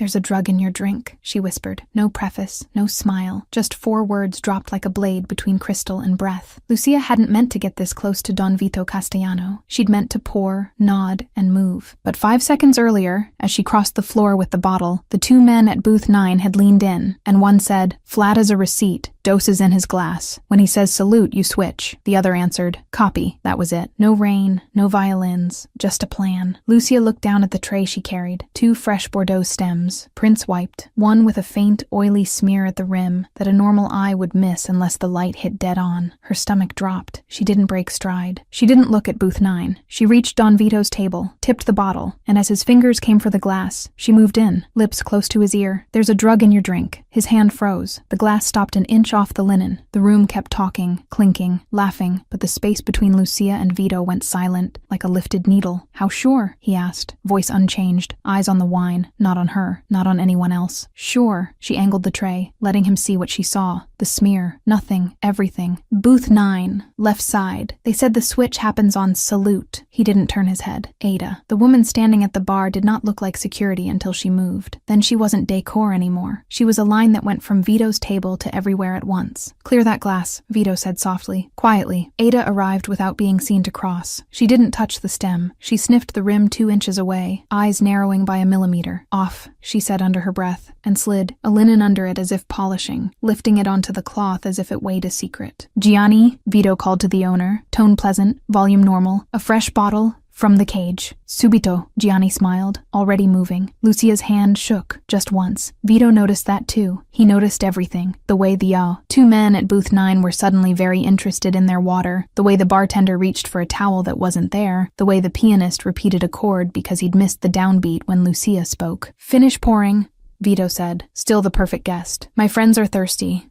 "There's a drug in your drink," she whispered. No preface, no smile, just 4 words dropped like a blade between crystal and breath. Lucia hadn't meant to get this close to Don Vito Castellano. She'd meant to pour, nod, and move. But 5 seconds earlier, as she crossed the floor with the bottle, the 2 men at booth 9 had leaned in, and one said, flat as a receipt, "Doses in his glass. When he says salute, you switch." The other answered, "Copy." That was it. No rain, no violins, just a plan. Lucia looked down at the tray she carried. 2 fresh Bordeaux stems, Prince wiped, one with a faint, oily smear at the rim that a normal eye would miss unless the light hit dead on. Her stomach dropped. She didn't break stride. She didn't look at booth 9. She reached Don Vito's table, tipped the bottle, and as his fingers came for the glass, she moved in, lips close to his ear. "There's a drug in your drink." His hand froze. The glass stopped an inch off the linen. The room kept talking, clinking, laughing, but the space between Lucia and Vito went silent, like a lifted needle. "How sure?" he asked, voice unchanged, eyes on the wine, not on her, not on anyone else. "Sure." She angled the tray, letting him see what she saw. The smear, nothing, everything. "Booth 9, left side. They said the switch happens on salute." He didn't turn his head. "Ada." The woman standing at the bar did not look like security until she moved. Then she wasn't decor anymore. She was a line that went from Vito's table to everywhere at once. "Clear that glass," Vito said softly. Quietly, Ada arrived without being seen to cross. She didn't touch the stem. She sniffed the rim 2 inches away, eyes narrowing by a millimeter. "Off," she said under her breath, and slid a linen under it as if polishing, lifting it onto the cloth as if it weighed a secret. "Gianni," Vito called to the owner, tone pleasant, volume normal. "A fresh bottle." From the cage. "Subito," Gianni smiled, already moving. Lucia's hand shook, just once. Vito noticed that too. He noticed everything. The way the 2 men at booth 9 were suddenly very interested in their water, the way the bartender reached for a towel that wasn't there, the way the pianist repeated a chord because he'd missed the downbeat when Lucia spoke. "Finish pouring," Vito said, still the perfect guest. "My friends are thirsty."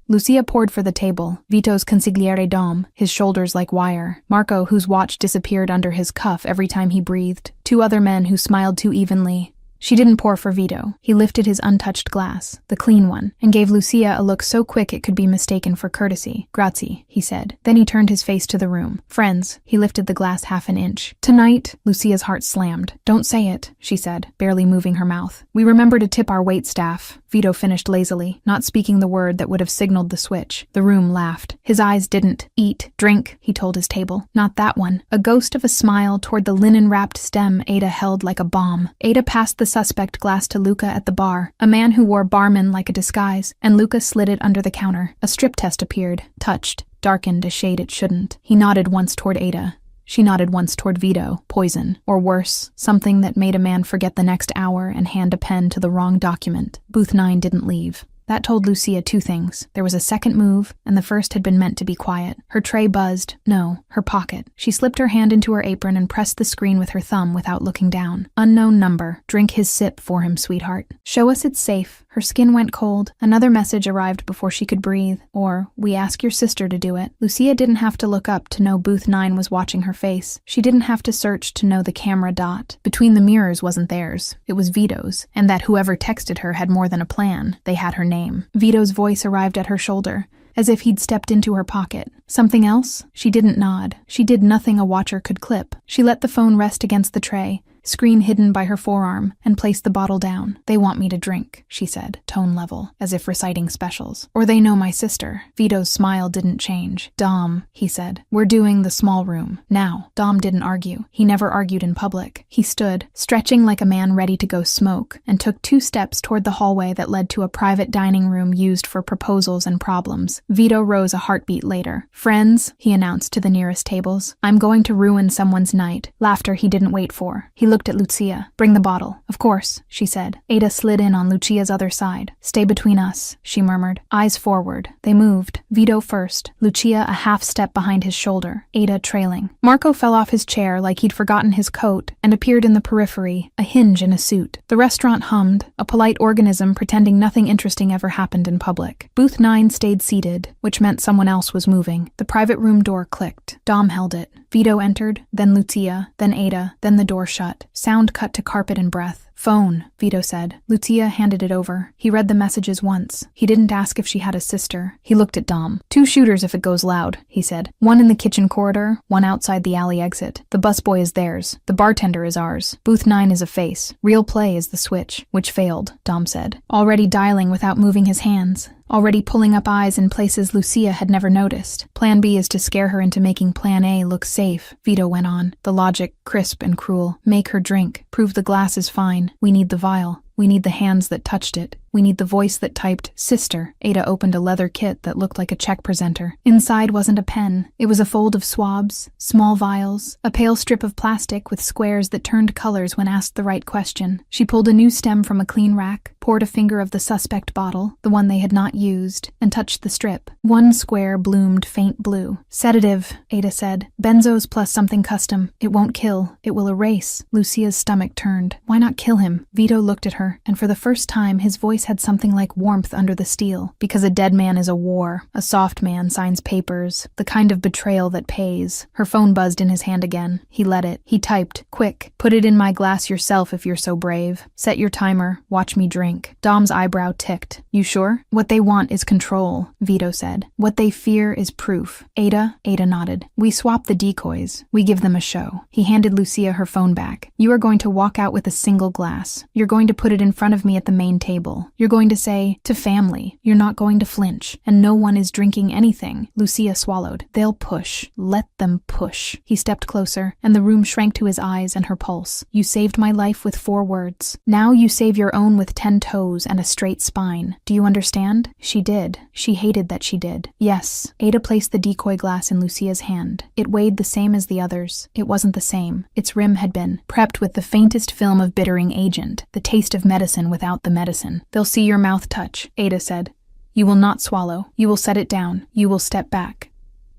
Lucia poured for the table, Vito's consigliere dom, his shoulders like wire, Marco, whose watch disappeared under his cuff every time he breathed, 2 other men who smiled too evenly. She didn't pour for Vito. He lifted his untouched glass, the clean one, and gave Lucia a look so quick it could be mistaken for courtesy. "Grazie," he said. Then he turned his face to the room. "Friends," he lifted the glass half an inch. "Tonight," Lucia's heart slammed. "Don't say it," she said, barely moving her mouth. "We remember to tip our wait staff," Vito finished lazily, not speaking the word that would have signaled the switch. The room laughed. His eyes didn't. "Eat, drink," he told his table. "Not that one." A ghost of a smile toward the linen-wrapped stem Ada held like a bomb. Ada passed the suspect glass to Luca at the bar, a man who wore barman like a disguise, and Luca slid it under the counter. A strip test appeared, touched, darkened a shade it shouldn't. He nodded once toward Ada. She nodded once toward Vito. Poison. Or worse, something that made a man forget the next hour and hand a pen to the wrong document. Booth 9 didn't leave. That told Lucia 2 things. There was a second move, and the first had been meant to be quiet. Her tray buzzed. No, her pocket. She slipped her hand into her apron and pressed the screen with her thumb without looking down. "Unknown number. Drink his sip for him, sweetheart." "Show us it's safe." Her skin went cold. Another message arrived before she could breathe. Or, "We ask your sister to do it." Lucia didn't have to look up to know booth 9 was watching her face. She didn't have to search to know the camera dot. Between the mirrors wasn't theirs. It was Vito's. And that whoever texted her had more than a plan. They had her name. Vito's voice arrived at her shoulder, as if he'd stepped into her pocket. "Something else?" She didn't nod. She did nothing a watcher could clip. She let the phone rest against the tray, screen hidden by her forearm, and placed the bottle down. "They want me to drink," she said, tone level, as if reciting specials. "Or they know my sister." Vito's smile didn't change. "Dom," he said, "we're doing the small room. Now." Dom didn't argue. He never argued in public. He stood, stretching like a man ready to go smoke, and took 2 steps toward the hallway that led to a private dining room used for proposals and problems. Vito rose a heartbeat later. "Friends," he announced to the nearest tables, "I'm going to ruin someone's night." Laughter he didn't wait for. He looked at Lucia. "Bring the bottle." "Of course," she said. Ada slid in on Lucia's other side. "Stay between us," she murmured. Eyes forward. They moved. Vito first, Lucia a half step behind his shoulder, Ada trailing. Marco fell off his chair like he'd forgotten his coat and appeared in the periphery, a hinge in a suit. The restaurant hummed, a polite organism pretending nothing interesting ever happened in public. Booth 9 stayed seated, which meant someone else was moving. The private room door clicked. Dom held it. Vito entered, then Lucia, then Ada, then the door shut. Sound cut to carpet and breath. Phone, Vito said. Lucia handed it over. He read the messages once. He didn't ask if she had a sister. He looked at Dom. 2 shooters if it goes loud, he said. 1 in the kitchen corridor, 1 outside the alley exit. The busboy is theirs. The bartender is ours. Booth 9 is a face. Real play is the switch, which failed, Dom said. Already dialing without moving his hands. Already pulling up eyes in places Lucia had never noticed. Plan B is to scare her into making Plan A look safe, Vito went on. The logic, crisp and cruel. Make her drink. Prove the glass is fine. We need the vial. We need the hands that touched it. We need the voice that typed, "Sister." Ada opened a leather kit that looked like a check presenter. Inside wasn't a pen. It was a fold of swabs, small vials, a pale strip of plastic with squares that turned colors when asked the right question. She pulled a new stem from a clean rack, poured a finger of the suspect bottle, the one they had not used, and touched the strip. 1 square bloomed faint blue. Sedative, Ada said. Benzos plus something custom. It won't kill. It will erase. Lucia's stomach turned. Why not kill him? Vito looked at her, and for the first time his voice had something like warmth under the steel. Because a dead man is a war. A soft man signs papers. The kind of betrayal that pays. Her phone buzzed in his hand again. He let it. He typed, "Quick, put it in my glass yourself if you're so brave. Set your timer. Watch me drink." Dom's eyebrow ticked. "You sure?" "What they want is control," Vito said. "What they fear is proof." Ada nodded. "We swap the decoys. We give them a show." He handed Lucia her phone back. "You are going to walk out with a single glass. You're going to put it in front of me at the main table. You're going to say, 'To family.' You're not going to flinch. And no one is drinking anything." Lucia swallowed. "They'll push. Let them push." He stepped closer, and the room shrank to his eyes and her pulse. "You saved my life with 4 words. Now you save your own with 10 toes and a straight spine. Do you understand?" She did. She hated that she did. "Yes." Ada placed the decoy glass in Lucia's hand. It weighed the same as the others. It wasn't the same. Its rim had been prepped with the faintest film of bittering agent, the taste of medicine without the medicine. "They'll see your mouth touch," Ada said. "You will not swallow. You will set it down. You will step back."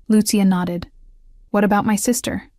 Lucia nodded. "What about my sister?"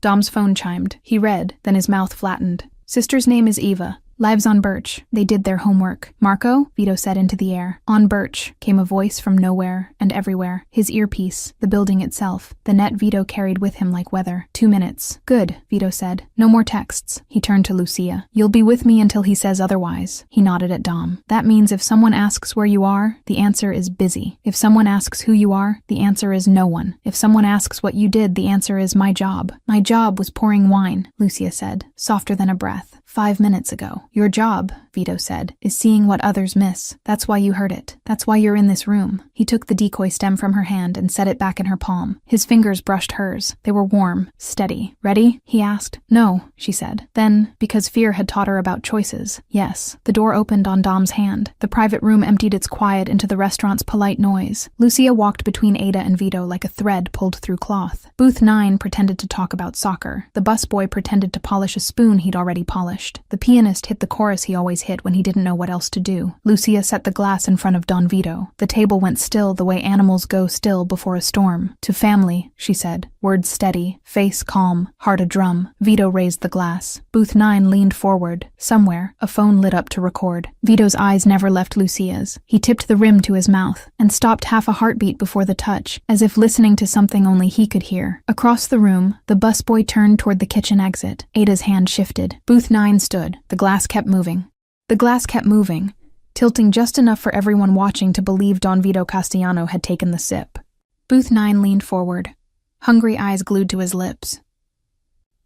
Dom's phone chimed. He read, then his mouth flattened. "Sister's name is Eva. Lives on Birch. They did their homework." "Marco?" Vito said into the air. "On Birch," came a voice from nowhere and everywhere. His earpiece, the building itself, the net Vito carried with him like weather. 2 minutes. "Good," Vito said. "No more texts." He turned to Lucia. "You'll be with me until he says otherwise." He nodded at Dom. "That means if someone asks where you are, the answer is busy. If someone asks who you are, the answer is no one. If someone asks what you did, the answer is my job." "My job was pouring wine," Lucia said, softer than a breath. 5 minutes ago. "Your job," Vito said, "is seeing what others miss. That's why you heard it. That's why you're in this room." He took the decoy stem from her hand and set it back in her palm. His fingers brushed hers. They were warm, steady. "Ready?" he asked. "No," she said. Then, because fear had taught her about choices, yes. The door opened on Dom's hand. The private room emptied its quiet into the restaurant's polite noise. Lucia walked between Ada and Vito like a thread pulled through cloth. Booth 9 pretended to talk about soccer. The busboy pretended to polish a spoon he'd already polished. The pianist hit the chorus he always hit when he didn't know what else to do. Lucia set the glass in front of Don Vito. The table went still the way animals go still before a storm. "To family," she said. Words steady, face calm, heart a drum. Vito raised the glass. Booth 9 leaned forward. Somewhere, a phone lit up to record. Vito's eyes never left Lucia's. He tipped the rim to his mouth and stopped half a heartbeat before the touch, as if listening to something only he could hear. Across the room, the busboy turned toward the kitchen exit. Ada's hand shifted. Booth 9 stood. The glass kept moving. The glass kept moving, tilting just enough for everyone watching to believe Don Vito Castellano had taken the sip. Booth 9 leaned forward, hungry eyes glued to his lips.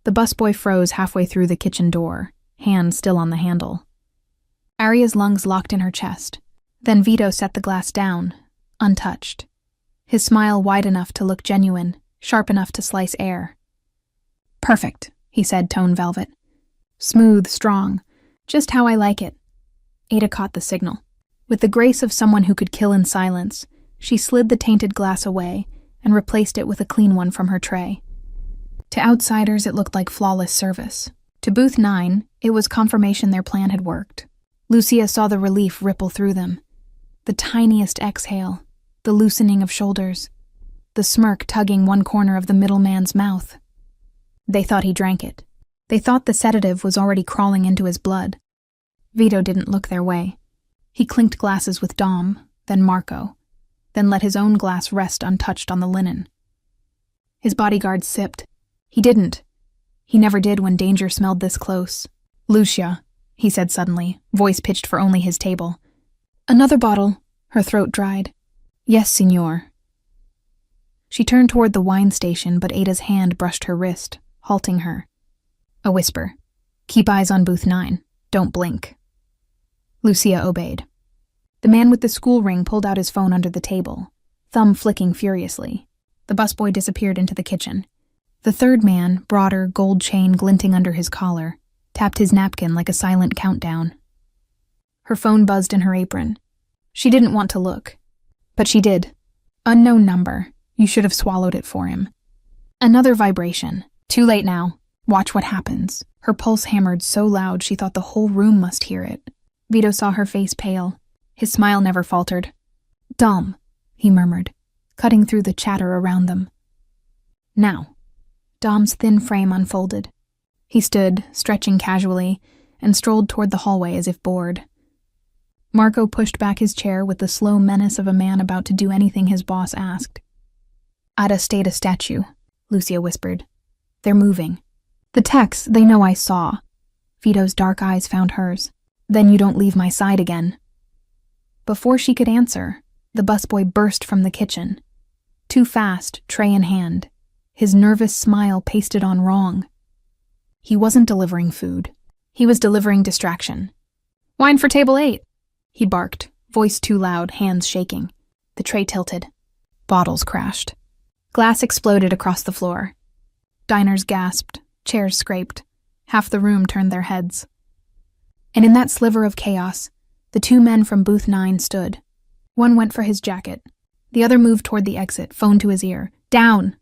The busboy froze halfway through the kitchen door, hand still on the handle. Aria's lungs locked in her chest. Then Vito set the glass down, untouched. His smile wide enough to look genuine, sharp enough to slice air. "Perfect," he said, tone velvet. "Smooth, strong, just how I like it." Ada caught the signal. With the grace of someone who could kill in silence, she slid the tainted glass away and replaced it with a clean one from her tray. To outsiders, it looked like flawless service. To Booth 9, it was confirmation their plan had worked. Lucia saw the relief ripple through them. The tiniest exhale, the loosening of shoulders, the smirk tugging one corner of the middleman's mouth. They thought he drank it. They thought the sedative was already crawling into his blood. Vito didn't look their way. He clinked glasses with Dom, then Marco, then let his own glass rest untouched on the linen. His bodyguard sipped. He didn't. He never did when danger smelled this close. "Lucia," he said suddenly, voice pitched for only his table. Another bottle. Her throat dried. Yes, signor. She turned toward the wine station, but Ada's hand brushed her wrist, halting her. A whisper. Keep eyes on booth 9. Don't blink. Lucia obeyed. The man with the school ring pulled out his phone under the table, thumb flicking furiously. The busboy disappeared into the kitchen. The third man, broader, gold chain glinting under his collar, tapped his napkin like a silent countdown. Her phone buzzed in her apron. She didn't want to look, but she did. Unknown number. You should have swallowed it for him. Another vibration. Too late now. Watch what happens. Her pulse hammered so loud she thought the whole room must hear it. Vito saw her face pale. His smile never faltered. Dom, he murmured, cutting through the chatter around them. Now. Dom's thin frame unfolded. He stood, stretching casually, and strolled toward the hallway as if bored. Marco pushed back his chair with the slow menace of a man about to do anything his boss asked. Ada stayed a statue, Lucia whispered. They're moving. The techs, they know I saw. Vito's dark eyes found hers. Then you don't leave my side again. Before she could answer, the busboy burst from the kitchen. Too fast, tray in hand, his nervous smile pasted on wrong. He wasn't delivering food. He was delivering distraction. Wine for table 8, he barked, voice too loud, hands shaking. The tray tilted. Bottles crashed. Glass exploded across the floor. Diners gasped, chairs scraped. Half the room turned their heads. And in that sliver of chaos, the 2 men from booth 9 stood. One went for his jacket. The other moved toward the exit, phone to his ear. Down!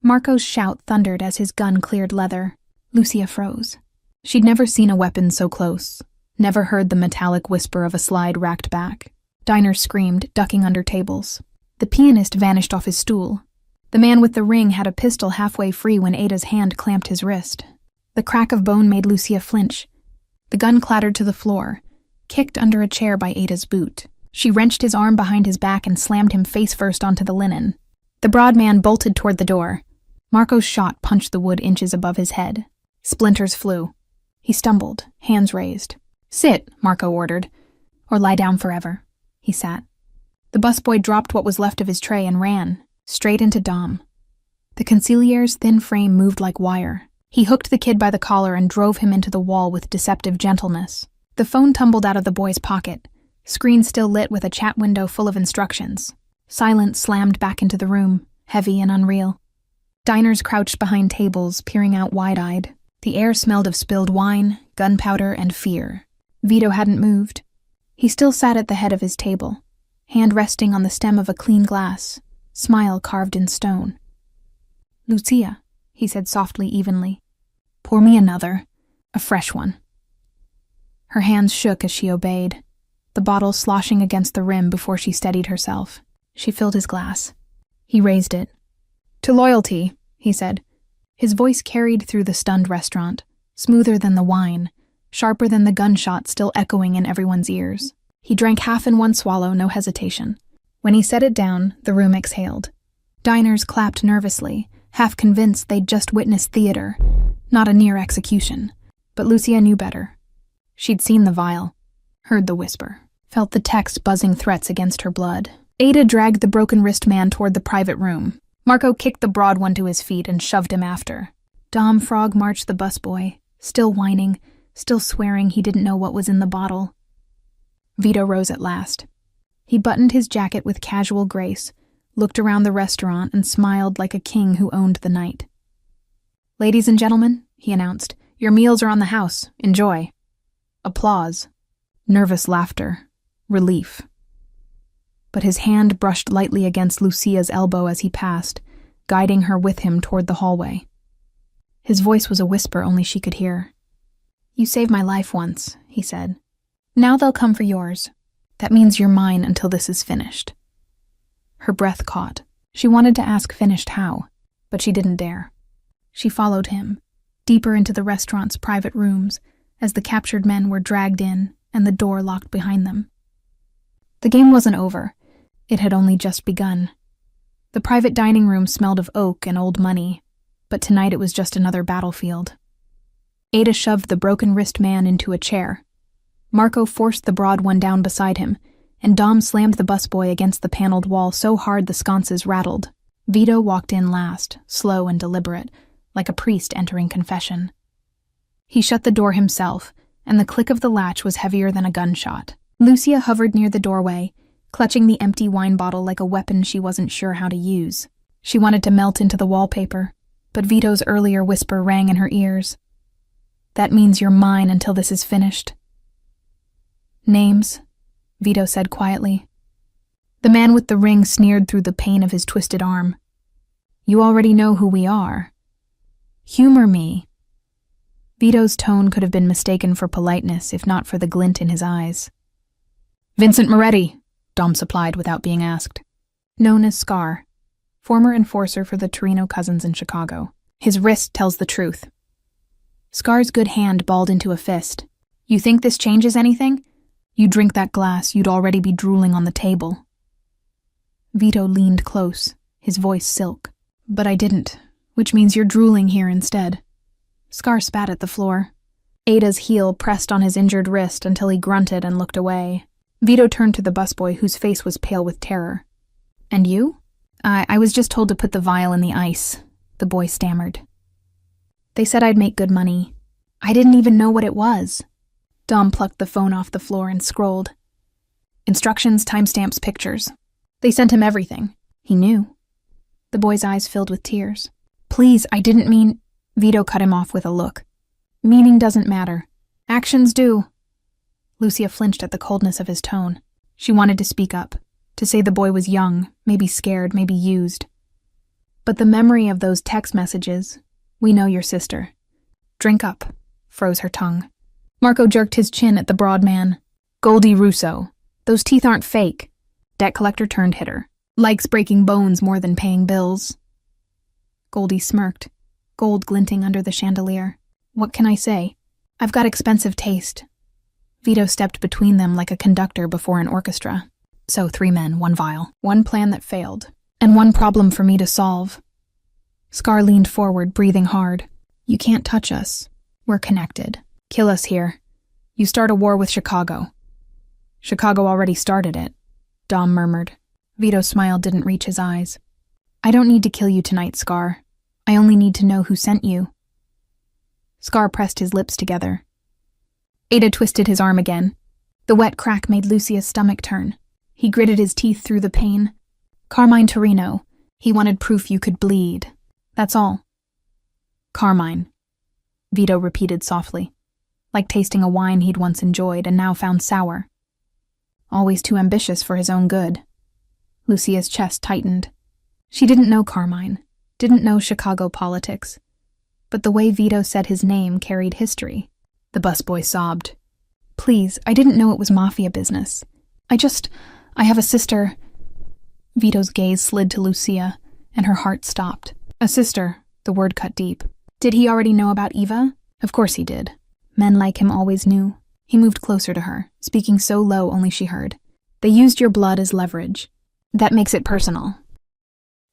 Marco's shout thundered as his gun cleared leather. Lucia froze. She'd never seen a weapon so close, never heard the metallic whisper of a slide racked back. Diners screamed, ducking under tables. The pianist vanished off his stool. The man with the ring had a pistol halfway free when Ada's hand clamped his wrist. The crack of bone made Lucia flinch. The gun clattered to the floor, kicked under a chair by Ada's boot. She wrenched his arm behind his back and slammed him face first onto the linen. The broad man bolted toward the door. Marco's shot punched the wood inches above his head. Splinters flew. He stumbled, hands raised. Sit, Marco ordered. Or lie down forever. He sat. The busboy dropped what was left of his tray and ran, straight into Dom. The consigliere's thin frame moved like wire. He hooked the kid by the collar and drove him into the wall with deceptive gentleness. The phone tumbled out of the boy's pocket, screen still lit with a chat window full of instructions. Silence slammed back into the room, heavy and unreal. Diners crouched behind tables, peering out wide-eyed. The air smelled of spilled wine, gunpowder, and fear. Vito hadn't moved. He still sat at the head of his table, hand resting on the stem of a clean glass, smile carved in stone. Lucia, he said softly, evenly. Pour me another, a fresh one. Her hands shook as she obeyed, the bottle sloshing against the rim before she steadied herself. She filled his glass. He raised it. To loyalty, he said. His voice carried through the stunned restaurant, smoother than the wine, sharper than the gunshot still echoing in everyone's ears. He drank half in one swallow, no hesitation. When he set it down, the room exhaled. Diners clapped nervously, half convinced they'd just witnessed theater, not a near execution. But Lucia knew better. She'd seen the vial, heard the whisper, felt the text buzzing threats against her blood. Ada dragged the broken wrist man toward the private room. Marco kicked the broad one to his feet and shoved him after. Dom Frog marched the busboy, still whining, still swearing he didn't know what was in the bottle. Vito rose at last. He buttoned his jacket with casual grace, looked around the restaurant and smiled like a king who owned the night. Ladies and gentlemen, he announced, your meals are on the house. Enjoy. Applause. Nervous laughter. Relief. But his hand brushed lightly against Lucia's elbow as he passed, guiding her with him toward the hallway. His voice was a whisper only she could hear. You saved my life once, he said. Now they'll come for yours. That means you're mine until this is finished. Her breath caught. She wanted to ask finished how, but she didn't dare. She followed him, deeper into the restaurant's private rooms, as the captured men were dragged in and the door locked behind them. The game wasn't over. It had only just begun. The private dining room smelled of oak and old money, but tonight it was just another battlefield. Ada shoved the broken wrist man into a chair, Marco forced the broad one down beside him, and Dom slammed the busboy against the paneled wall so hard the sconces rattled. Vito walked in last, slow and deliberate, like a priest entering confession. He shut the door himself, and the click of the latch was heavier than a gunshot. Lucia hovered near the doorway, clutching the empty wine bottle like a weapon she wasn't sure how to use. She wanted to melt into the wallpaper, but Vito's earlier whisper rang in her ears. "That means you're mine until this is finished." "Names," Vito said quietly. The man with the ring sneered through the pain of his twisted arm. "You already know who we are. Humor me." Vito's tone could have been mistaken for politeness if not for the glint in his eyes. "Vincent Moretti," Dom supplied without being asked. "Known as Scar, former enforcer for the Torino Cousins in Chicago. His wrist tells the truth." Scar's good hand balled into a fist. "You think this changes anything? You drink that glass, you'd already be drooling on the table." Vito leaned close, his voice silk. "But I didn't, which means you're drooling here instead." Scar spat at the floor. Ada's heel pressed on his injured wrist until he grunted and looked away. Vito turned to the busboy, whose face was pale with terror. "And you?" I was just told to put the vial in the ice," the boy stammered. "They said I'd make good money. I didn't even know what it was." Dom plucked the phone off the floor and scrolled. Instructions, timestamps, pictures. They sent him everything. He knew. The boy's eyes filled with tears. "Please, I didn't mean—" Vito cut him off with a look. "Meaning doesn't matter. Actions do." Lucia flinched at the coldness of his tone. She wanted to speak up, to say the boy was young, maybe scared, maybe used. But the memory of those text messages, "We know your sister. Drink up," froze her tongue. Marco jerked his chin at the broad man. "Goldie Russo. Those teeth aren't fake." Debt collector turned hitter. "Likes breaking bones more than paying bills." Goldie smirked, gold glinting under the chandelier. "What can I say? I've got expensive taste." Vito stepped between them like a conductor before an orchestra. "So 3 men, 1 vial, 1 plan that failed, and 1 problem for me to solve." Scar leaned forward, breathing hard. "You can't touch us. We're connected. Kill us here. You start a war with Chicago." "Chicago already started it," Dom murmured. Vito's smile didn't reach his eyes. "I don't need to kill you tonight, Scar. I only need to know who sent you." Scar pressed his lips together. Ada twisted his arm again. The wet crack made Lucia's stomach turn. He gritted his teeth through the pain. "Carmine Torino. He wanted proof you could bleed. That's all." "Carmine," Vito repeated softly, like tasting a wine he'd once enjoyed and now found sour. Always too ambitious for his own good. Lucia's chest tightened. She didn't know Carmine, didn't know Chicago politics, but the way Vito said his name carried history. The busboy sobbed. "Please, I didn't know it was Mafia business. I have a sister." Vito's gaze slid to Lucia, and her heart stopped. "A sister," the word cut deep. Did he already know about Eva? Of course he did. Men like him always knew. He moved closer to her, speaking so low only she heard. "They used your blood as leverage. That makes it personal."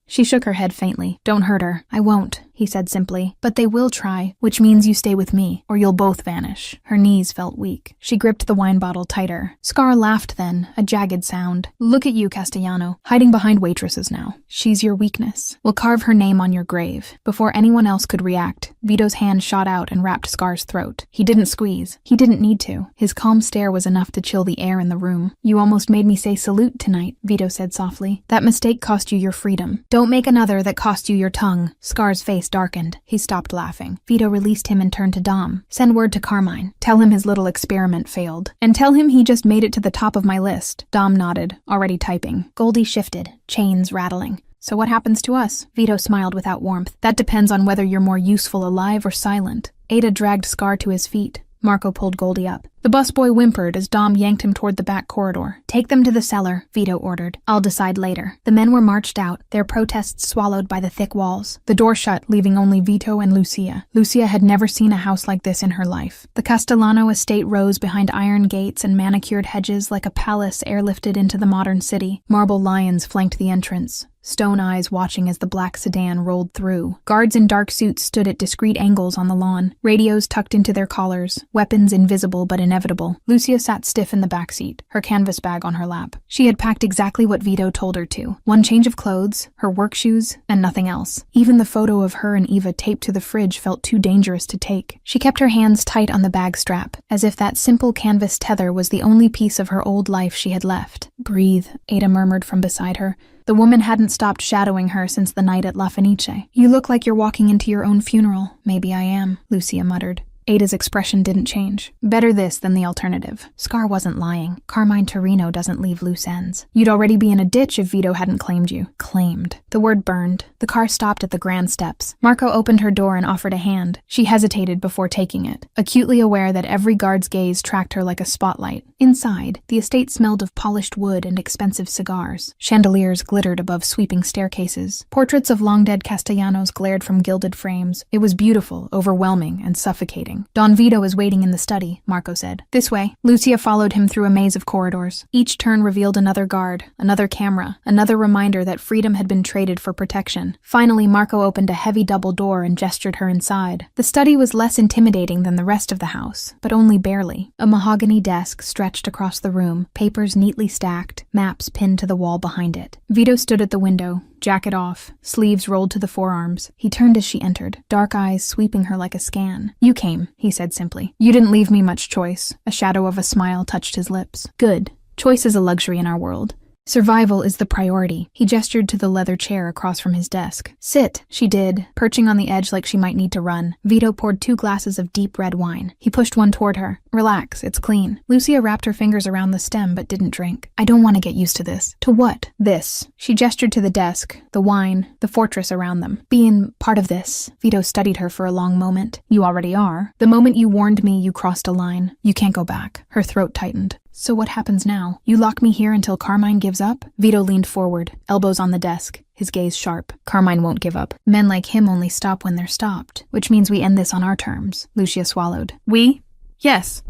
She shook her head faintly. "Don't hurt her." "I won't," he said simply. "But they will try, which means you stay with me, or you'll both vanish." Her knees felt weak. She gripped the wine bottle tighter. Scar laughed then, a jagged sound. "Look at you, Castellano, hiding behind waitresses now. She's your weakness. We'll carve her name on your grave." Before anyone else could react, Vito's hand shot out and wrapped Scar's throat. He didn't squeeze. He didn't need to. His calm stare was enough to chill the air in the room. "You almost made me say salute tonight," Vito said softly. "That mistake cost you your freedom. Don't make another that cost you your tongue." Scar's face darkened. He stopped laughing. Vito released him and turned to Dom. "Send word to Carmine. Tell him his little experiment failed. And tell him he just made it to the top of my list." Dom nodded, already typing. Goldie shifted, chains rattling. "So what happens to us?" Vito smiled without warmth. "That depends on whether you're more useful alive or silent." Ada dragged Scar to his feet. Marco pulled Goldie up. The busboy whimpered as Dom yanked him toward the back corridor. "Take them to the cellar," Vito ordered. "I'll decide later." The men were marched out, their protests swallowed by the thick walls. The door shut, leaving only Vito and Lucia. Lucia had never seen a house like this in her life. The Castellano estate rose behind iron gates and manicured hedges like a palace airlifted into the modern city. Marble lions flanked the entrance. stone eyes watching as the black sedan rolled through. Guards in dark suits stood at discreet angles on the lawn, radios tucked into their collars, weapons invisible but inevitable. Lucia sat stiff in the backseat, her canvas bag on her lap. She had packed exactly what Vito told her to. One change of clothes, her work shoes, and nothing else. Even the photo of her and Eva taped to the fridge felt too dangerous to take. She kept her hands tight on the bag strap, as if that simple canvas tether was the only piece of her old life she had left. "Breathe," Ada murmured from beside her. The woman hadn't stopped shadowing her since the night at La Fenice. "You look like you're walking into your own funeral." "Maybe I am," Lucia muttered. Ada's expression didn't change. Better this than the alternative. Scar wasn't lying. Carmine Torino doesn't leave loose ends. You'd already be in a ditch if Vito hadn't claimed you. Claimed. The word burned. The car stopped at the grand steps. Marco opened her door and offered a hand. She hesitated before taking it, acutely aware that every guard's gaze tracked her like a spotlight. Inside, the estate smelled of polished wood and expensive cigars. Chandeliers glittered above sweeping staircases. Portraits of long-dead Castellanos glared from gilded frames. It was beautiful, overwhelming, and suffocating. "Don Vito is waiting in the study," Marco said. "This way." Lucia followed him through a maze of corridors. Each turn revealed another guard, another camera, another reminder that freedom had been traded for protection. Finally, Marco opened a heavy double door and gestured her inside. The study was less intimidating than the rest of the house, but only barely. A mahogany desk stretched across the room, papers neatly stacked, maps pinned to the wall behind it. Vito stood at the window, jacket off, sleeves rolled to the forearms. He turned as she entered, dark eyes sweeping her like a scan. "You came," he said simply. "You didn't leave me much choice." A shadow of a smile touched his lips. "Good. Choice is a luxury in our world. Survival is the priority." He gestured to the leather chair across from his desk. "Sit." She did, perching on the edge like she might need to run. Vito poured 2 glasses of deep red wine. He pushed one toward her. "Relax, it's clean." Lucia wrapped her fingers around the stem but didn't drink. "I don't want to get used to this." "To what?" "This." She gestured to the desk, the wine, the fortress around them. "Being part of this." Vito studied her for a long moment. "You already are. The moment you warned me, you crossed a line. You can't go back." Her throat tightened. "So what happens now? You lock me here until Carmine gives up?" Vito leaned forward, elbows on the desk, his gaze sharp. "Carmine won't give up. Men like him only stop when they're stopped. Which means we end this on our terms." Lucia swallowed. "We?" "Yes."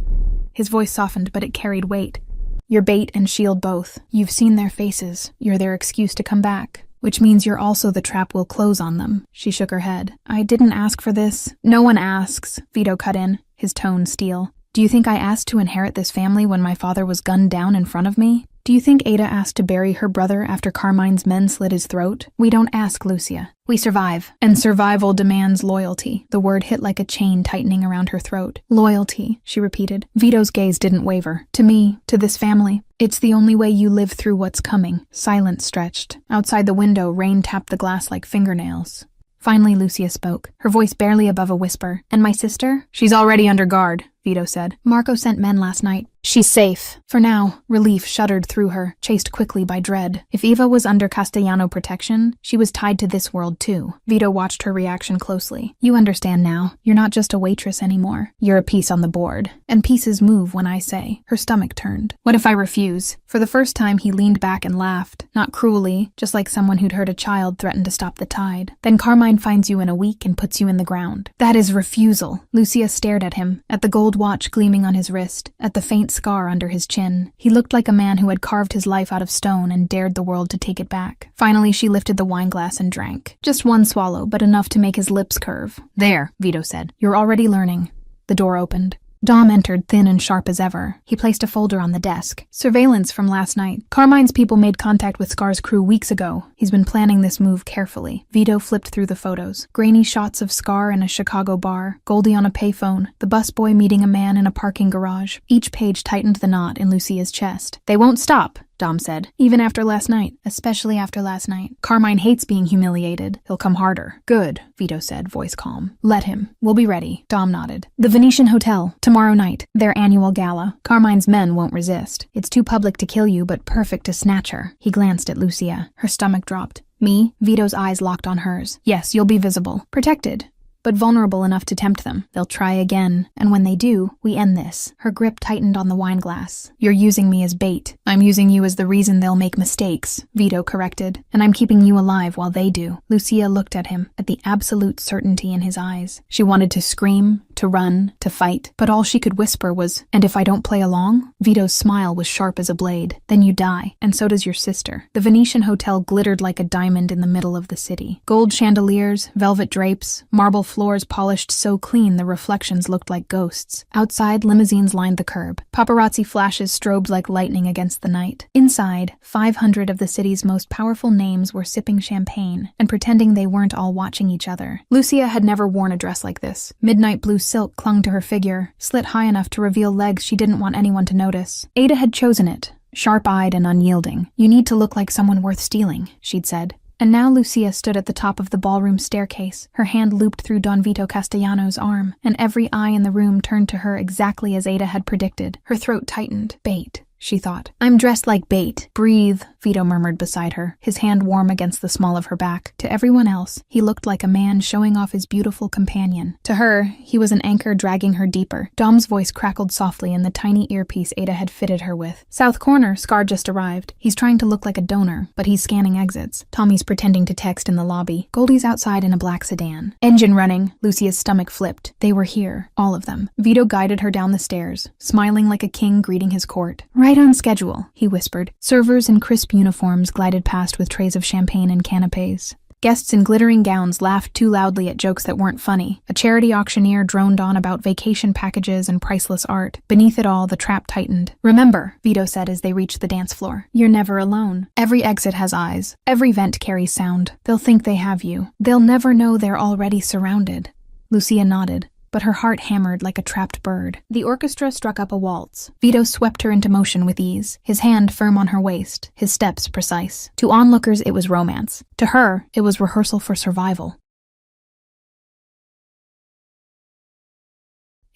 His voice softened, but it carried weight. "You're bait and shield both. You've seen their faces. You're their excuse to come back. Which means you're also the trap we'll close on them." She shook her head. "I didn't ask for this." "No one asks," Vito cut in, his tone steel. "Do you think I asked to inherit this family when my father was gunned down in front of me? Do you think Ada asked to bury her brother after Carmine's men slit his throat? We don't ask, Lucia. We survive. And survival demands loyalty." The word hit like a chain tightening around her throat. "Loyalty," she repeated. Vito's gaze didn't waver. "To me, to this family. It's the only way you live through what's coming." Silence stretched. Outside the window, rain tapped the glass like fingernails. Finally, Lucia spoke, her voice barely above a whisper. "And my sister?" "She's already under guard," Vito said. "Marco sent men last night. She's safe." For now, relief shuddered through her, chased quickly by dread. If Eva was under Castellano protection, she was tied to this world too. Vito watched her reaction closely. "You understand now. You're not just a waitress anymore. You're a piece on the board. And pieces move when I say." Her stomach turned. "What if I refuse?" For the first time, he leaned back and laughed. Not cruelly, just like someone who'd heard a child threaten to stop the tide. "Then Carmine finds you in a week and puts you in the ground." "That is refusal." Lucia stared at him, at the gold watch gleaming on his wrist, at the faint scar under his chin. He looked like a man who had carved his life out of stone and dared the world to take it back. Finally, she lifted the wineglass and drank. Just one swallow, but enough to make his lips curve. "There," Vito said. "You're already learning." The door opened. Dom entered, thin and sharp as ever. He placed a folder on the desk. "Surveillance from last night. Carmine's people made contact with Scar's crew weeks ago. He's been planning this move carefully." Vito flipped through the photos. Grainy shots of Scar in a Chicago bar, Goldie on a payphone, the busboy meeting a man in a parking garage. Each page tightened the knot in Lucia's chest. "They won't stop," Dom said. "Even after last night. Especially after last night. Carmine hates being humiliated. He'll come harder." "Good," Vito said, voice calm. "Let him. We'll be ready." Dom nodded. "The Venetian Hotel. Tomorrow night. Their annual gala. Carmine's men won't resist. It's too public to kill you, but perfect to snatch her." He glanced at Lucia. Her stomach dropped. "Me?" Vito's eyes locked on hers. "Yes, you'll be visible. Protected. but vulnerable enough to tempt them. They'll try again, and when they do, we end this. Her grip tightened on the wine glass. You're using me as bait. I'm using you as the reason they'll make mistakes, Vito corrected, and I'm keeping you alive while they do. Lucia looked at him, at the absolute certainty in his eyes. She wanted to scream, to run, to fight, but all she could whisper was, "And if I don't play along?" Vito's smile was sharp as a blade. "Then you die, and so does your sister." The Venetian hotel glittered like a diamond in the middle of the city. Gold chandeliers, velvet drapes, marble floors polished so clean the reflections looked like ghosts. Outside, limousines lined the curb. Paparazzi flashes strobed like lightning against the night. Inside, 500 of the city's most powerful names were sipping champagne and pretending they weren't all watching each other. Lucia had never worn a dress like this. Midnight blue silk clung to her figure, slit high enough to reveal legs she didn't want anyone to notice. Ada had chosen it, sharp-eyed and unyielding. "You need to look like someone worth stealing," she'd said. And now Lucia stood at the top of the ballroom staircase, her hand looped through Don Vito Castellano's arm, and every eye in the room turned to her exactly as Ada had predicted. Her throat tightened. Bait, she thought. "I'm dressed like bait. Breathe," Vito murmured beside her, his hand warm against the small of her back. To everyone else, he looked like a man showing off his beautiful companion. To her, he was an anchor dragging her deeper. Dom's voice crackled softly in the tiny earpiece Ada had fitted her with. "South corner, Scar just arrived. He's trying to look like a donor, but he's scanning exits. Tommy's pretending to text in the lobby. Goldie's outside in a black sedan." Engine running, Lucia's stomach flipped. They were here, all of them. Vito guided her down the stairs, smiling like a king greeting his court. "Right on schedule," he whispered. Servers in crisp uniforms glided past with trays of champagne and canapes. Guests in glittering gowns laughed too loudly at jokes that weren't funny. A charity auctioneer droned on about vacation packages and priceless art. Beneath it all, the trap tightened. "Remember," Vito said as they reached the dance floor, "you're never alone. Every exit has eyes. Every vent carries sound. They'll think they have you. They'll never know they're already surrounded." Lucia nodded, but her heart hammered like a trapped bird. The orchestra struck up a waltz. Vito swept her into motion with ease, his hand firm on her waist, his steps precise. To onlookers, it was romance. To her, it was rehearsal for survival.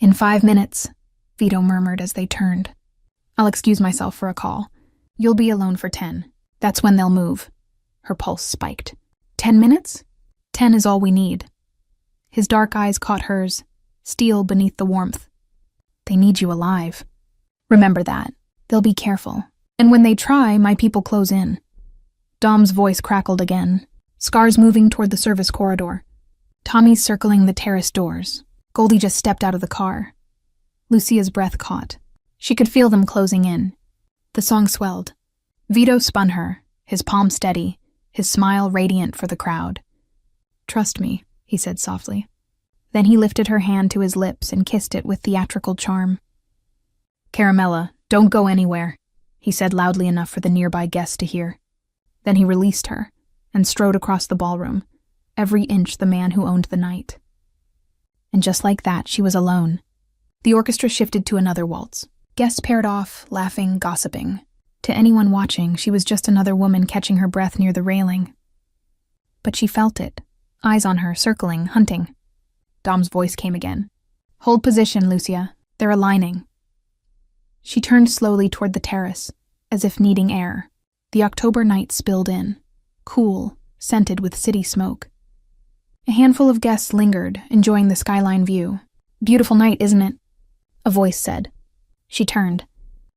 "In 5 minutes," Vito murmured as they turned. "I'll excuse myself for a call. You'll be alone for 10. That's when they'll move." Her pulse spiked. 10 minutes? 10 is all we need. His dark eyes caught hers, steel beneath the warmth. "They need you alive. Remember that. They'll be careful. And when they try, my people close in." Dom's voice crackled again. Scars moving toward the service corridor. Tommy's circling the terrace doors. Goldie just stepped out of the car. Lucia's breath caught. She could feel them closing in. The song swelled. Vito spun her, his palm steady, his smile radiant for the crowd. "Trust me," he said softly. Then he lifted her hand to his lips and kissed it with theatrical charm. "Caramella, don't go anywhere," he said loudly enough for the nearby guests to hear. Then he released her and strode across the ballroom, every inch the man who owned the night. And just like that, she was alone. The orchestra shifted to another waltz. Guests paired off, laughing, gossiping. To anyone watching, she was just another woman catching her breath near the railing. But she felt it, eyes on her, circling, hunting. Dom's voice came again. "Hold position, Lucia. They're aligning." She turned slowly toward the terrace, as if needing air. The October night spilled in, cool, scented with city smoke. A handful of guests lingered, enjoying the skyline view. "Beautiful night, isn't it?" a voice said. She turned.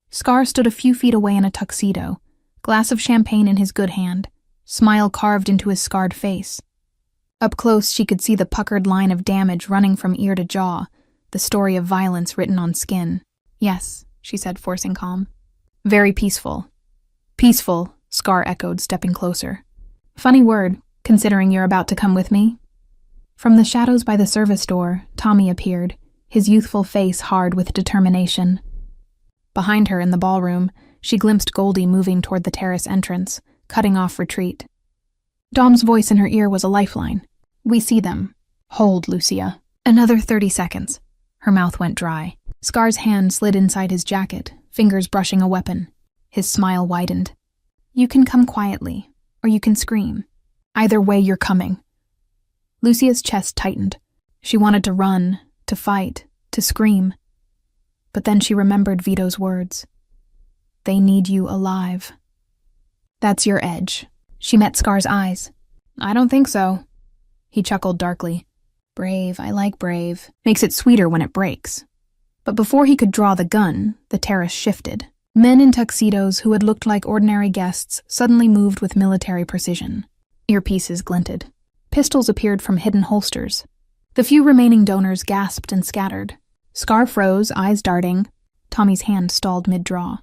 Scar stood a few feet away in a tuxedo, glass of champagne in his good hand, smile carved into his scarred face. Up close, she could see the puckered line of damage running from ear to jaw, the story of violence written on skin. "Yes," she said, forcing calm. "Very peaceful." "Peaceful," Scar echoed, stepping closer. "Funny word, considering you're about to come with me." From the shadows by the service door, Tommy appeared, his youthful face hard with determination. Behind her in the ballroom, she glimpsed Goldie moving toward the terrace entrance, cutting off retreat. Dom's voice in her ear was a lifeline. "We see them. Hold, Lucia." Another 30 seconds. Her mouth went dry. Scar's hand slid inside his jacket, fingers brushing a weapon. His smile widened. "You can come quietly, or you can scream. Either way, you're coming." Lucia's chest tightened. She wanted to run, to fight, to scream. But then she remembered Vito's words. "They need you alive." "That's your edge." She met Scar's eyes. "I don't think so." He chuckled darkly. Brave, I like brave. Makes it sweeter when it breaks. But before he could draw the gun, the terrace shifted. Men in tuxedos who had looked like ordinary guests suddenly moved with military precision. Earpieces glinted. Pistols appeared from hidden holsters. The few remaining donors gasped and scattered. Scar froze, eyes darting. Tommy's hand stalled mid-draw.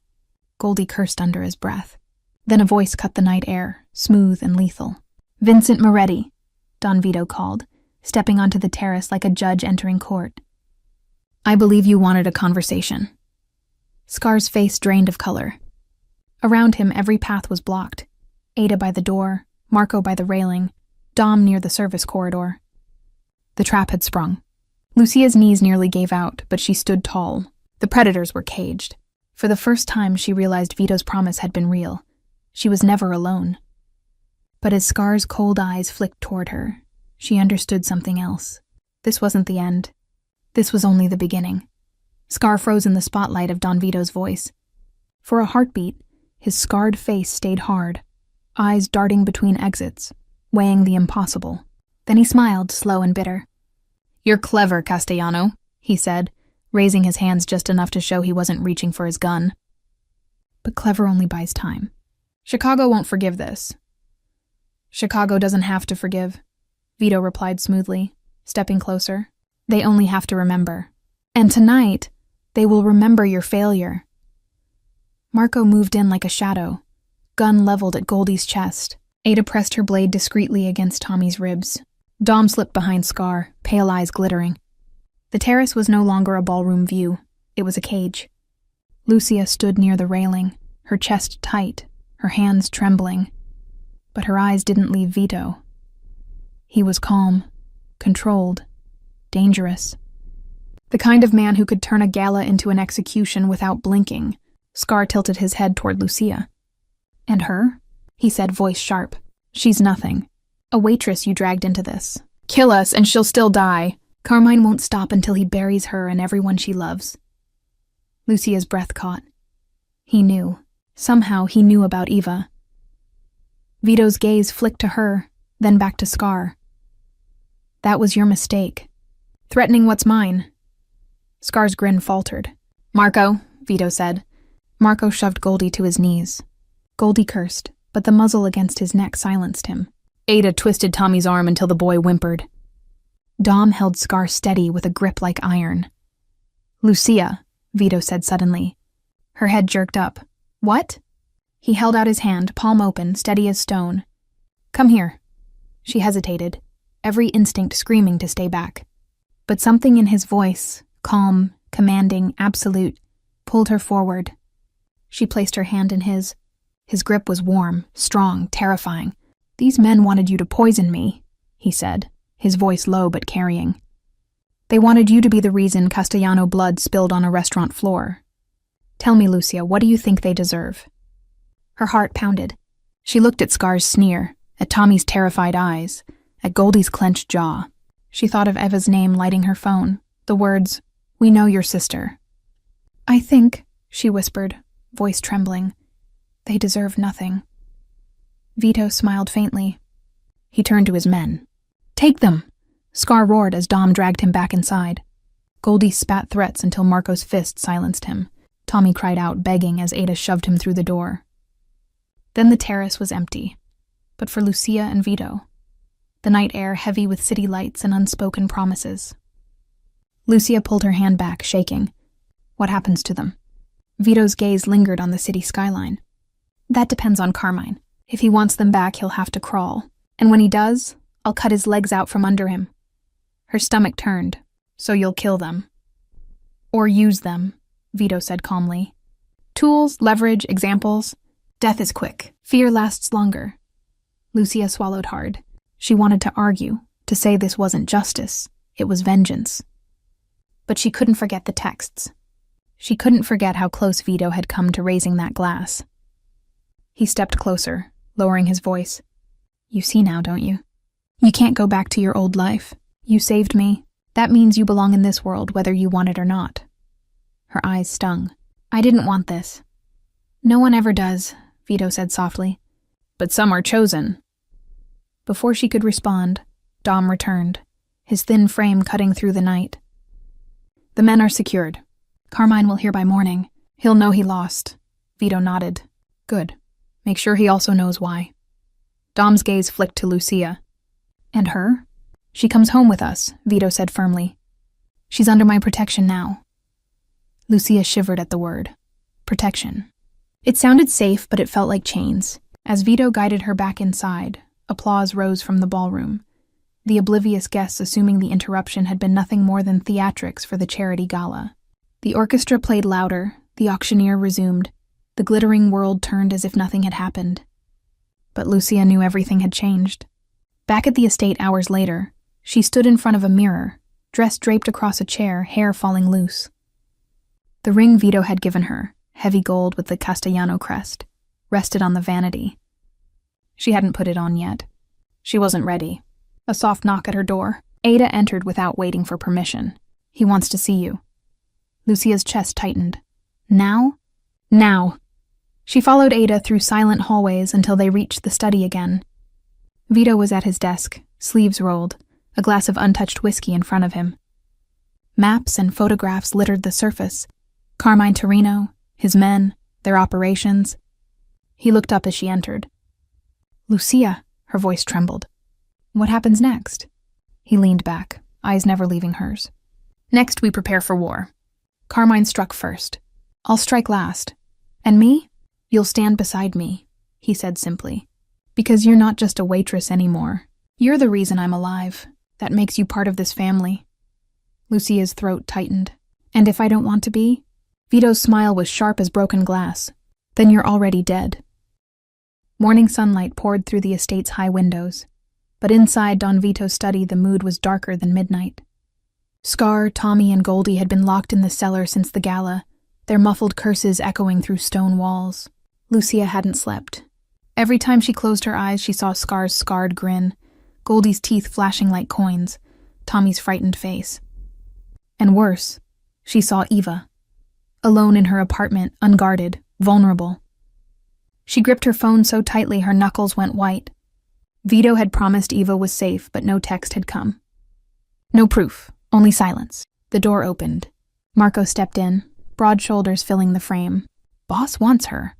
Goldie cursed under his breath. Then a voice cut the night air, smooth and lethal. "Vincent Moretti," Don Vito called, stepping onto the terrace like a judge entering court. "I believe you wanted a conversation." Scar's face drained of color. Around him, every path was blocked. Ada by the door, Marco by the railing, Dom near the service corridor. The trap had sprung. Lucia's knees nearly gave out, but she stood tall. The predators were caged. For the first time, she realized Vito's promise had been real. She was never alone. But as Scar's cold eyes flicked toward her, she understood something else. This wasn't the end. This was only the beginning. Scar froze in the spotlight of Don Vito's voice. For a heartbeat, his scarred face stayed hard, eyes darting between exits, weighing the impossible. Then he smiled, slow and bitter. "You're clever, Castellano," he said, raising his hands just enough to show he wasn't reaching for his gun. But clever only buys time. "Chicago won't forgive this." "Chicago doesn't have to forgive," Vito replied smoothly, stepping closer. "They only have to remember. And tonight, they will remember your failure." Marco moved in like a shadow, gun leveled at Goldie's chest. Ada pressed her blade discreetly against Tommy's ribs. Dom slipped behind Scar, pale eyes glittering. The terrace was no longer a ballroom view. It was a cage. Lucia stood near the railing, her chest tight, her hands trembling. But her eyes didn't leave Vito. He was calm, controlled, dangerous. The kind of man who could turn a gala into an execution without blinking. Scar tilted his head toward Lucia. "And her?" he said, voice sharp. "She's nothing. A waitress you dragged into this. Kill us and she'll still die. Carmine won't stop until he buries her and everyone she loves." Lucia's breath caught. He knew. Somehow he knew about Eva. Vito's gaze flicked to her, then back to Scar. "That was your mistake. Threatening what's mine." Scar's grin faltered. "Marco," Vito said. Marco shoved Goldie to his knees. Goldie cursed, but the muzzle against his neck silenced him. Ada twisted Tommy's arm until the boy whimpered. Dom held Scar steady with a grip like iron. "Lucia," Vito said suddenly. Her head jerked up. "What?" He held out his hand, palm open, steady as stone. "Come here." She hesitated, every instinct screaming to stay back. But something in his voice, calm, commanding, absolute, pulled her forward. She placed her hand in his. His grip was warm, strong, terrifying. "These men wanted you to poison me," he said, his voice low but carrying. "They wanted you to be the reason Castellano blood spilled on a restaurant floor. Tell me, Lucia, what do you think they deserve?" Her heart pounded. She looked at Scar's sneer, at Tommy's terrified eyes, at Goldie's clenched jaw. She thought of Eva's name lighting her phone, the words, "We know your sister." "I think," she whispered, voice trembling, "they deserve nothing." Vito smiled faintly. He turned to his men. "Take them!" Scar roared as Dom dragged him back inside. Goldie spat threats until Marco's fist silenced him. Tommy cried out, begging as Ada shoved him through the door. Then the terrace was empty, but for Lucia and Vito. The night air heavy with city lights and unspoken promises. Lucia pulled her hand back, shaking. "What happens to them?" Vito's gaze lingered on the city skyline. "That depends on Carmine. If he wants them back, he'll have to crawl. And when he does, I'll cut his legs out from under him." Her stomach turned. "So you'll kill them." "Or use them," Vito said calmly. "Tools, leverage, examples. Death is quick. Fear lasts longer." Lucia swallowed hard. She wanted to argue, to say this wasn't justice, it was vengeance. But she couldn't forget the texts. She couldn't forget how close Vito had come to raising that glass. He stepped closer, lowering his voice. "You see now, don't you? You can't go back to your old life. You saved me. That means you belong in this world, whether you want it or not." Her eyes stung. "I didn't want this." "No one ever does," Vito said softly. "But some are chosen." Before she could respond, Dom returned. his thin frame cutting through the night. "The men are secured. Carmine will hear by morning. He'll know he lost." Vito nodded. "Good. Make sure he also knows why." Dom's gaze flicked to Lucia. "And her?" "She comes home with us," Vito said firmly. "She's under my protection now." Lucia shivered at the word. Protection. It sounded safe, but it felt like chains. As Vito guided her back inside, applause rose from the ballroom, the oblivious guests assuming the interruption had been nothing more than theatrics for the charity gala. The orchestra played louder, the auctioneer resumed, the glittering world turned as if nothing had happened. But Lucia knew everything had changed. Back at the estate hours later, she stood in front of a mirror, dress draped across a chair, hair falling loose. The ring Vito had given her, heavy gold with the Castellano crest, rested on the vanity. She hadn't put it on yet. She wasn't ready. A soft knock at her door. Ada entered without waiting for permission. "He wants to see you." Lucia's chest tightened. Now? Now! She followed Ada through silent hallways until they reached the study again. Vito was at his desk, sleeves rolled, a glass of untouched whiskey in front of him. Maps and photographs littered the surface. Carmine Torino, his men, their operations. He looked up as she entered. "Lucia," her voice trembled. "What happens next?" He leaned back, eyes never leaving hers. "Next we prepare for war. Carmine struck first. I'll strike last. And me? You'll stand beside me," he said simply. "Because you're not just a waitress anymore. You're the reason I'm alive. That makes you part of this family." Lucia's throat tightened. "And if I don't want to be?" Vito's smile was sharp as broken glass. "Then you're already dead." Morning sunlight poured through the estate's high windows, but inside Don Vito's study the mood was darker than midnight. Scar, Tommy, and Goldie had been locked in the cellar since the gala, their muffled curses echoing through stone walls. Lucia hadn't slept. Every time she closed her eyes, she saw Scar's scarred grin, Goldie's teeth flashing like coins, Tommy's frightened face. And worse, she saw Eva, alone in her apartment, unguarded, vulnerable. She gripped her phone so tightly her knuckles went white. Vito had promised Eva was safe, but no text had come. No proof, only silence. The door opened. Marco stepped in, broad shoulders filling the frame. "Boss wants her."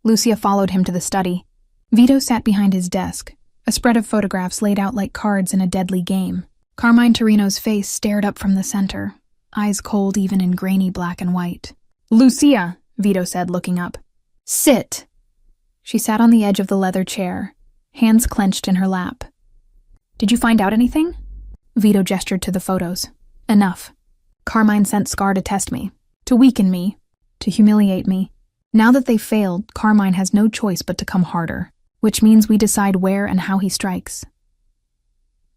Lucia followed him to the study. Vito sat behind his desk, a spread of photographs laid out like cards in a deadly game. Carmine Torino's face stared up from the center, eyes cold even in grainy black and white. "Lucia," Vito said, looking up. "Sit." She sat on the edge of the leather chair, hands clenched in her lap. "Did you find out anything?" Vito gestured to the photos. "Enough. Carmine sent Scar to test me, to weaken me, to humiliate me. Now that they've failed, Carmine has no choice but to come harder, which means we decide where and how he strikes."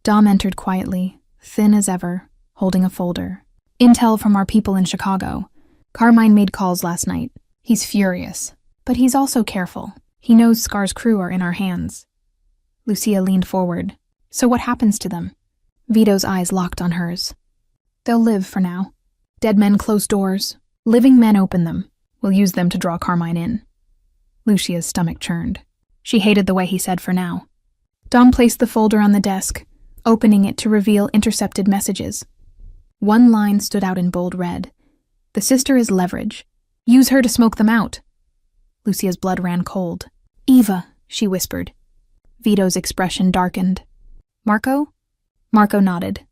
Dom entered quietly, thin as ever, holding a folder. "Intel from our people in Chicago. Carmine made calls last night. He's furious, but he's also careful. He knows Scar's crew are in our hands." Lucia leaned forward. "So what happens to them?" Vito's eyes locked on hers. "They'll live for now. Dead men close doors. Living men open them. We'll use them to draw Carmine in." Lucia's stomach churned. She hated the way he said "for now." Dom placed the folder on the desk, opening it to reveal intercepted messages. One line stood out in bold red. "The sister is leverage. Use her to smoke them out." Lucia's blood ran cold. "Eva," she whispered. Vito's expression darkened. "Marco?" Marco nodded.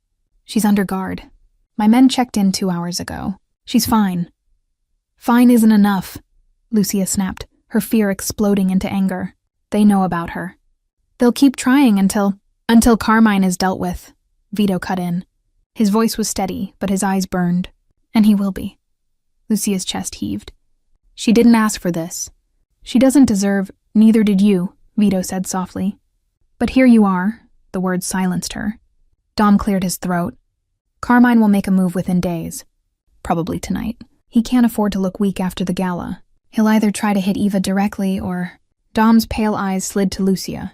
"She's under guard. My men checked in 2 hours ago. She's fine." "Fine isn't enough," Lucia snapped, her fear exploding into anger. "They know about her. They'll keep trying until Carmine is dealt with," Vito cut in. His voice was steady, but his eyes burned. "And he will be." Lucia's chest heaved. "She didn't ask for this. She doesn't deserve, neither did you," Vito said softly. "But here you are." The words silenced her. Dom cleared his throat. "Carmine will make a move within days. Probably tonight. He can't afford to look weak after the gala. He'll either try to hit Eva directly or..." Dom's pale eyes slid to Lucia.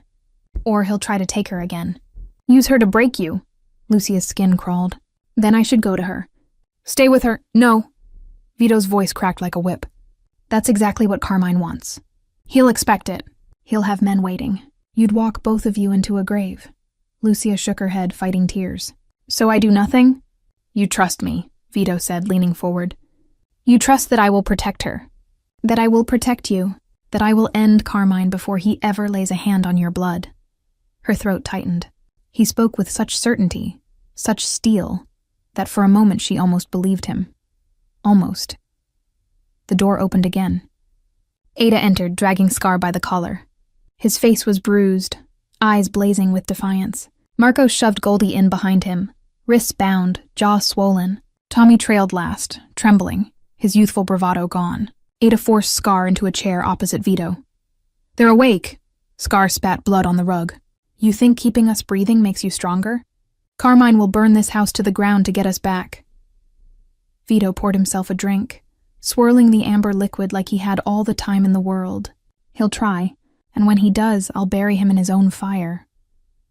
"Or he'll try to take her again. Use her to break you." Lucia's skin crawled. "Then I should go to her." "Stay with her." "No." Vito's voice cracked like a whip. "That's exactly what Carmine wants. He'll expect it. He'll have men waiting. You'd walk both of you into a grave." Lucia shook her head, fighting tears. So I do nothing? You trust me, Vito said, leaning forward. You trust that I will protect her. That I will protect you. That I will end Carmine before he ever lays a hand on your blood. Her throat tightened. He spoke with such certainty, such steel, that for a moment she almost believed him. Almost. The door opened again. Ada entered, dragging Scar by the collar. His face was bruised, eyes blazing with defiance. Marco shoved Goldie in behind him, wrists bound, jaw swollen. Tommy trailed last, trembling, his youthful bravado gone. Ada forced Scar into a chair opposite Vito. They're awake. Scar spat blood on the rug. You think keeping us breathing makes you stronger? Carmine will burn this house to the ground to get us back. Vito poured himself a drink, swirling the amber liquid like he had all the time in the world. He'll try, and when he does, I'll bury him in his own fire.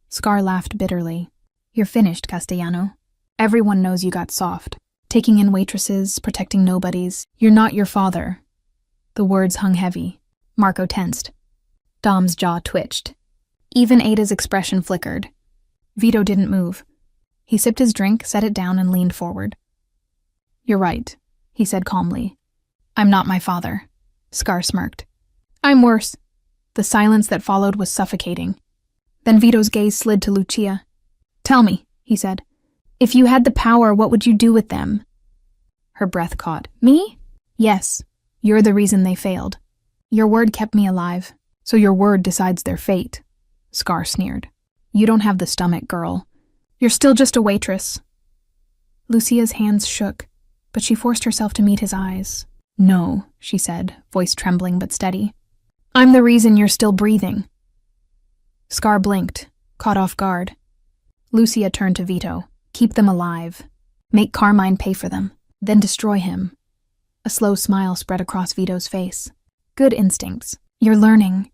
Scar laughed bitterly. You're finished, Castellano. Everyone knows you got soft. Taking in waitresses, protecting nobodies. You're not your father. The words hung heavy. Marco tensed. Dom's jaw twitched. Even Ada's expression flickered. Vito didn't move. He sipped his drink, set it down, and leaned forward. You're right, he said calmly. I'm not my father. Scar smirked. I'm worse. The silence that followed was suffocating. Then Vito's gaze slid to Lucia. Tell me, he said. If you had the power, what would you do with them? Her breath caught. Me? Yes. You're the reason they failed. Your word kept me alive, so your word decides their fate. Scar sneered. You don't have the stomach, girl. You're still just a waitress. Lucia's hands shook, but she forced herself to meet his eyes. No, she said, voice trembling but steady. I'm the reason you're still breathing. Scar blinked, caught off guard. Lucia turned to Vito. Keep them alive. Make Carmine pay for them. Then destroy him. A slow smile spread across Vito's face. Good instincts. You're learning.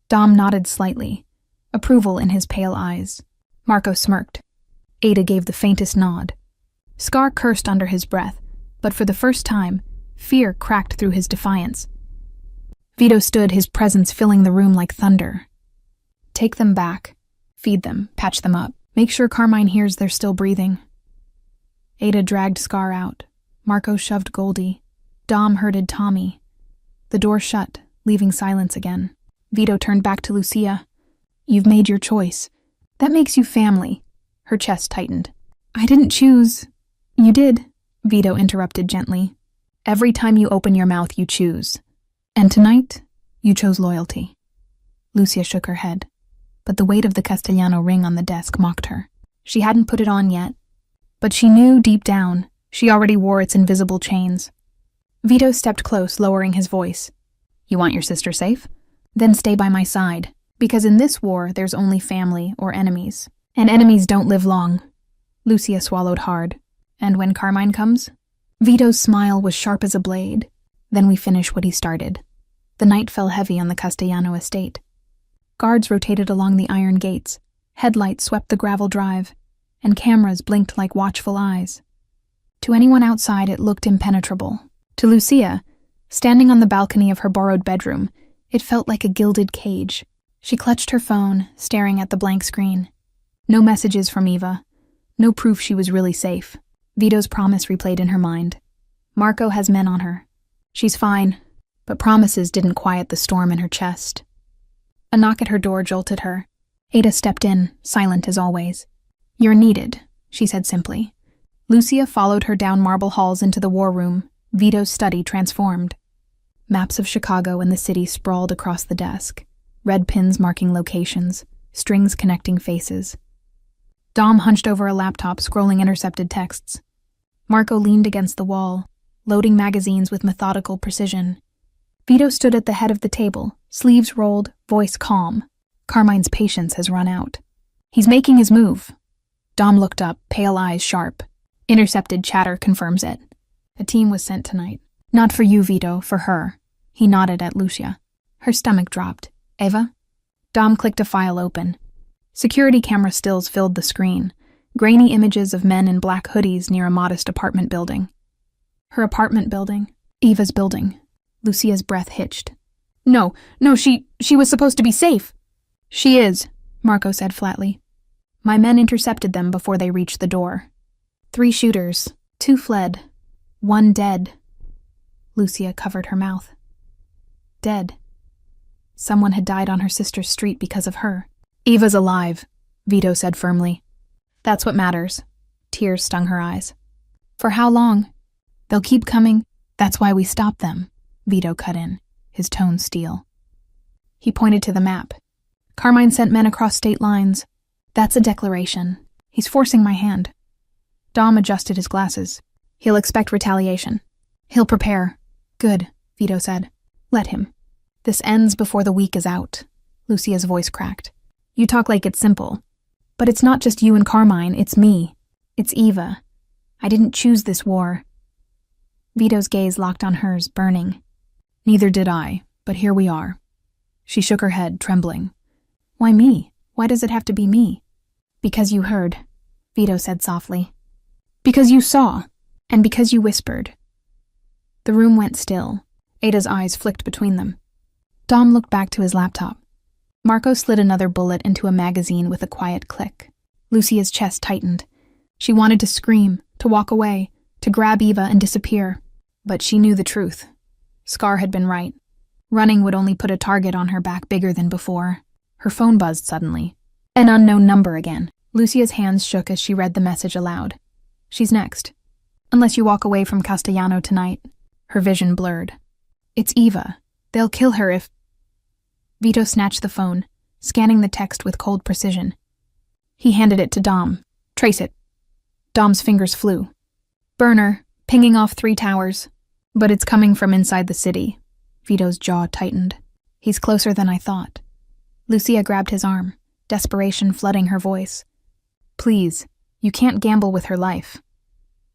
Dom nodded slightly, approval in his pale eyes. Marco smirked. Ada gave the faintest nod. Scar cursed under his breath, but for the first time, fear cracked through his defiance. Vito stood, his presence filling the room like thunder. Take them back. Feed them, patch them up. Make sure Carmine hears they're still breathing. Ada dragged Scar out. Marco shoved Goldie. Dom herded Tommy. The door shut, leaving silence again. Vito turned back to Lucia. You've made your choice. That makes you family. Her chest tightened. I didn't choose. You did, Vito interrupted gently. Every time you open your mouth, you choose. And tonight, you chose loyalty. Lucia shook her head, but the weight of the Castellano ring on the desk mocked her. She hadn't put it on yet, but she knew deep down she already wore its invisible chains. Vito stepped close, lowering his voice. You want your sister safe? Then stay by my side, because in this war there's only family or enemies, and enemies don't live long. Lucia swallowed hard. And when Carmine comes? Vito's smile was sharp as a blade. Then we finish what he started. The night fell heavy on the Castellano estate. Guards rotated along the iron gates, headlights swept the gravel drive, and cameras blinked like watchful eyes. To anyone outside, it looked impenetrable. To Lucia, standing on the balcony of her borrowed bedroom, it felt like a gilded cage. She clutched her phone, staring at the blank screen. No messages from Eva. No proof she was really safe. Vito's promise replayed in her mind. Marco has men on her. She's fine, but promises didn't quiet the storm in her chest. A knock at her door jolted her. Ada stepped in, silent as always. You're needed, she said simply. Lucia followed her down marble halls into the war room, Vito's study transformed. Maps of Chicago and the city sprawled across the desk, red pins marking locations, strings connecting faces. Dom hunched over a laptop, scrolling intercepted texts. Marco leaned against the wall, loading magazines with methodical precision. Vito stood at the head of the table, sleeves rolled, voice calm. Carmine's patience has run out. He's making his move. Dom looked up, pale eyes sharp. Intercepted chatter confirms it. A team was sent tonight. Not for you, Vito, for her. He nodded at Lucia. Her stomach dropped. Eva? Dom clicked a file open. Security camera stills filled the screen, grainy images of men in black hoodies near a modest apartment building. Her apartment building. Eva's building. Lucia's breath hitched. No, she was supposed to be safe. She is, Marco said flatly. My men intercepted them before they reached the door. 3 shooters, 2 fled, 1 dead. Lucia covered her mouth. Dead. Someone had died on her sister's street because of her. Eva's alive, Vito said firmly. That's what matters. Tears stung her eyes. For how long? They'll keep coming. That's why we stopped them, Vito cut in, his tone steel. He pointed to the map. Carmine sent men across state lines. That's a declaration. He's forcing my hand. Dom adjusted his glasses. He'll expect retaliation. He'll prepare. Good, Vito said. Let him. This ends before the week is out. Lucia's voice cracked. You talk like it's simple. But it's not just you and Carmine, it's me. It's Eva. I didn't choose this war. Vito's gaze locked on hers, burning. Neither did I, but here we are. She shook her head, trembling. Why me? Why does it have to be me? Because you heard, Vito said softly. Because you saw, and because you whispered. The room went still. Ada's eyes flicked between them. Dom looked back to his laptop. Marco slid another bullet into a magazine with a quiet click. Lucia's chest tightened. She wanted to scream, to walk away, to grab Eva and disappear. But she knew the truth. Scar had been right. Running would only put a target on her back bigger than before. Her phone buzzed suddenly. An unknown number again. Lucia's hands shook as she read the message aloud. She's next. Unless you walk away from Castellano tonight. Her vision blurred. It's Eva. They'll kill her if... Vito snatched the phone, scanning the text with cold precision. He handed it to Dom. Trace it. Dom's fingers flew. Burner, pinging off 3 towers. But it's coming from inside the city. Vito's jaw tightened. He's closer than I thought. Lucia grabbed his arm, desperation flooding her voice. Please, you can't gamble with her life.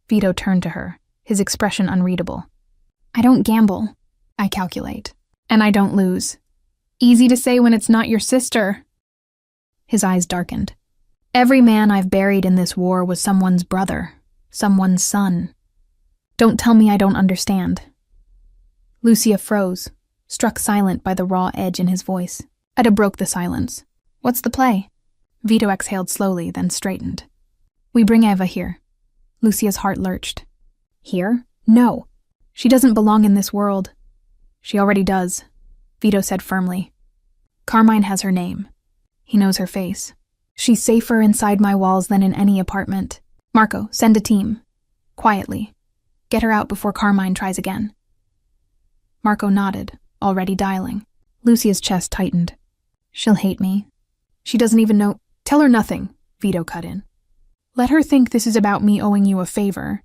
Vito turned to her, his expression unreadable. I don't gamble. I calculate. And I don't lose. Easy to say when it's not your sister. His eyes darkened. Every man I've buried in this war was someone's brother, someone's son. Don't tell me I don't understand. Lucia froze, struck silent by the raw edge in his voice. Ida broke the silence. What's the play? Vito exhaled slowly, then straightened. We bring Eva here. Lucia's heart lurched. Here? No. She doesn't belong in this world. She already does, Vito said firmly. Carmine has her name. He knows her face. She's safer inside my walls than in any apartment. Marco, send a team. Quietly. Get her out before Carmine tries again. Marco nodded, already dialing. Lucia's chest tightened. She'll hate me. She doesn't even know. Tell her nothing, Vito cut in. Let her think this is about me owing you a favor.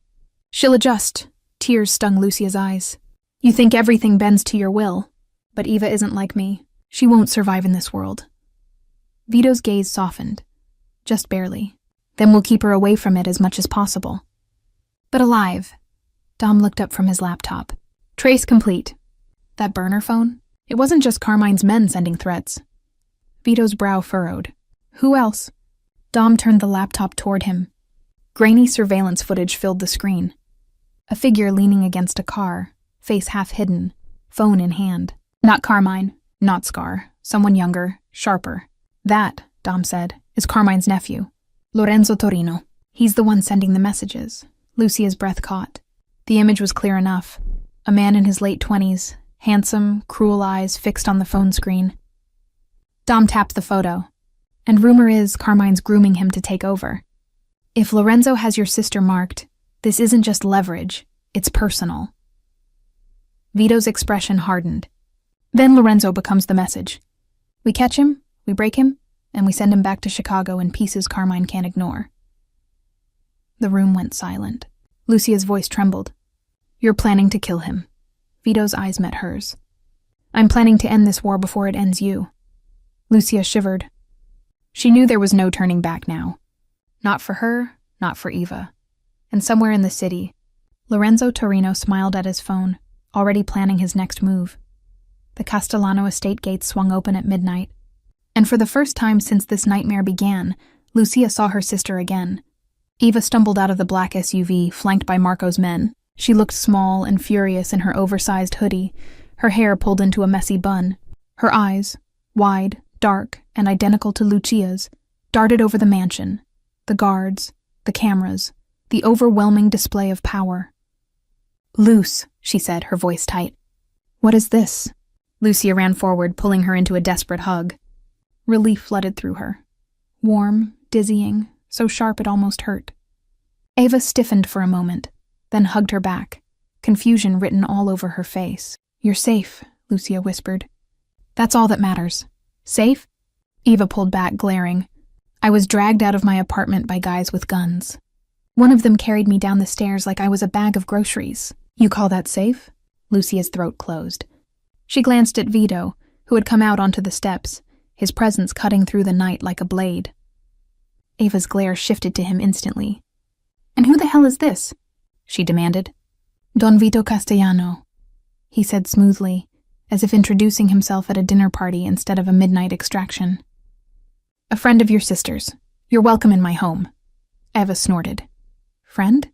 She'll adjust. Tears stung Lucia's eyes. You think everything bends to your will, but Eva isn't like me. She won't survive in this world. Vito's gaze softened, just barely. Then we'll keep her away from it as much as possible. But alive. Dom looked up from his laptop. Trace complete. That burner phone? It wasn't just Carmine's men sending threats. Vito's brow furrowed. Who else? Dom turned the laptop toward him. Grainy surveillance footage filled the screen. A figure leaning against a car, face half hidden, phone in hand. Not Carmine, not Scar, someone younger, sharper. That, Dom said, is Carmine's nephew, Lorenzo Torino. He's the one sending the messages. Lucia's breath caught. The image was clear enough. A man in his late 20s, handsome, cruel eyes fixed on the phone screen. Dom tapped the photo. And rumor is Carmine's grooming him to take over. If Lorenzo has your sister marked, this isn't just leverage, it's personal. Vito's expression hardened. Then Lorenzo becomes the message. We catch him, we break him, and we send him back to Chicago in pieces Carmine can't ignore. The room went silent. Lucia's voice trembled. You're planning to kill him. Vito's eyes met hers. I'm planning to end this war before it ends you. Lucia shivered. She knew there was no turning back now. Not for her, not for Eva. And somewhere in the city, Lorenzo Torino smiled at his phone, already planning his next move. The Castellano estate gates swung open at midnight. And for the first time since this nightmare began, Lucia saw her sister again. Eva stumbled out of the black SUV, flanked by Marco's men. She looked small and furious in her oversized hoodie, her hair pulled into a messy bun. Her eyes, wide, dark, and identical to Lucia's, darted over the mansion, the guards, the cameras, the overwhelming display of power. "Luce," she said, her voice tight. "What is this?" Lucia ran forward, pulling her into a desperate hug. Relief flooded through her. Warm, dizzying, so sharp it almost hurt. Ava stiffened for a moment, then hugged her back, confusion written all over her face. "You're safe," Lucia whispered. "That's all that matters." "Safe?" Eva pulled back, glaring. "I was dragged out of my apartment by guys with guns. One of them carried me down the stairs like I was a bag of groceries. You call that safe?" Lucia's throat closed. She glanced at Vito, who had come out onto the steps, his presence cutting through the night like a blade. Ava's glare shifted to him instantly. "And who the hell is this?" she demanded. "Don Vito Castellano," he said smoothly, as if introducing himself at a dinner party instead of a midnight extraction. "A friend of your sister's. You're welcome in my home." Eva snorted. "Friend?"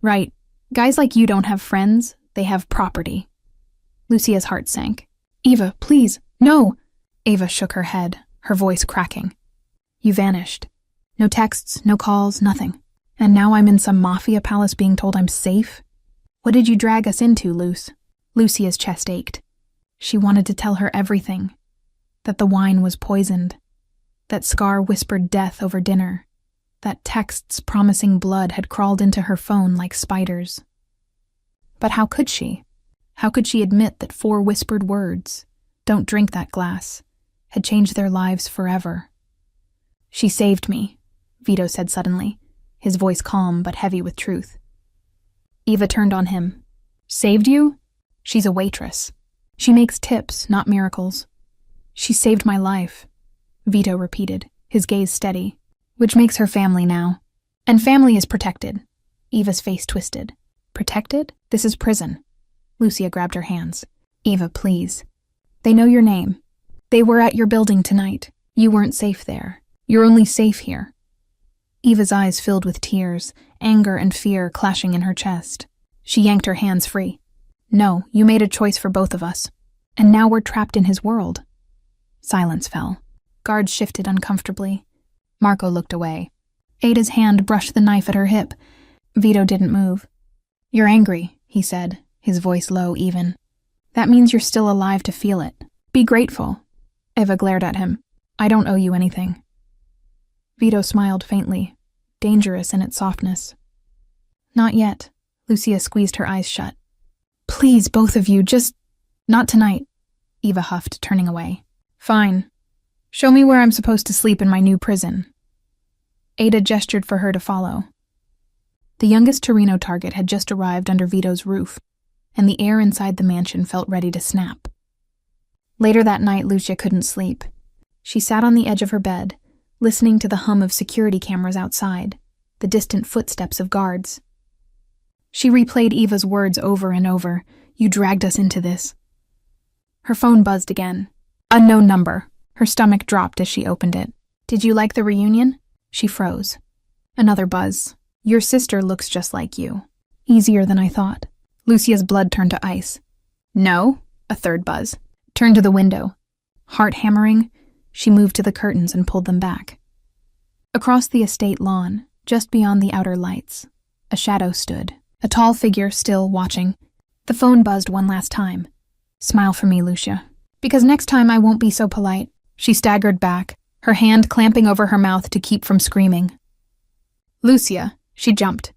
"Right. Guys like you don't have friends, they have property." Lucia's heart sank. "Eva, please, no!" Ava shook her head, her voice cracking. "You vanished. No texts, no calls, nothing. And now I'm in some Mafia palace being told I'm safe? What did you drag us into, Luce?" Lucia's chest ached. She wanted to tell her everything. That the wine was poisoned. That Scar whispered death over dinner. That texts promising blood had crawled into her phone like spiders. But how could she? How could she admit that 4 whispered words, "Don't drink that glass," had changed their lives forever? "She saved me," Vito said suddenly, his voice calm but heavy with truth. Eva turned on him. "Saved you? She's a waitress. She makes tips, not miracles." "She saved my life," Vito repeated, his gaze steady. "Which makes her family now. And family is protected." Eva's face twisted. "Protected? This is prison." Lucia grabbed her hands. "Eva, please. They know your name. They were at your building tonight. You weren't safe there. You're only safe here." Eva's eyes filled with tears, anger and fear clashing in her chest. She yanked her hands free. "No, you made a choice for both of us. And now we're trapped in his world." Silence fell. Guards shifted uncomfortably. Marco looked away. Ada's hand brushed the knife at her hip. Vito didn't move. "You're angry," he said, his voice low even. "That means you're still alive to feel it. Be grateful." Eva glared at him. "I don't owe you anything." Vito smiled faintly, dangerous in its softness. "Not yet." Lucia squeezed her eyes shut. "Please, both of you, just... Not tonight," Eva huffed, turning away. "Fine. Show me where I'm supposed to sleep in my new prison." Ada gestured for her to follow. The youngest Torino target had just arrived under Vito's roof, and the air inside the mansion felt ready to snap. Later that night, Lucia couldn't sleep. She sat on the edge of her bed, listening to the hum of security cameras outside, the distant footsteps of guards. She replayed Eva's words over and over. "You dragged us into this." Her phone buzzed again. Unknown number. Her stomach dropped as she opened it. "Did you like the reunion?" She froze. Another buzz. "Your sister looks just like you." Easier than I thought. Lucia's blood turned to ice. "No?" A third buzz. Turned to the window. Heart hammering, she moved to the curtains and pulled them back. Across the estate lawn, just beyond the outer lights, a shadow stood, a tall figure still watching. The phone buzzed one last time. "Smile for me, Lucia. Because next time I won't be so polite." She staggered back, her hand clamping over her mouth to keep from screaming. "Lucia!" She jumped.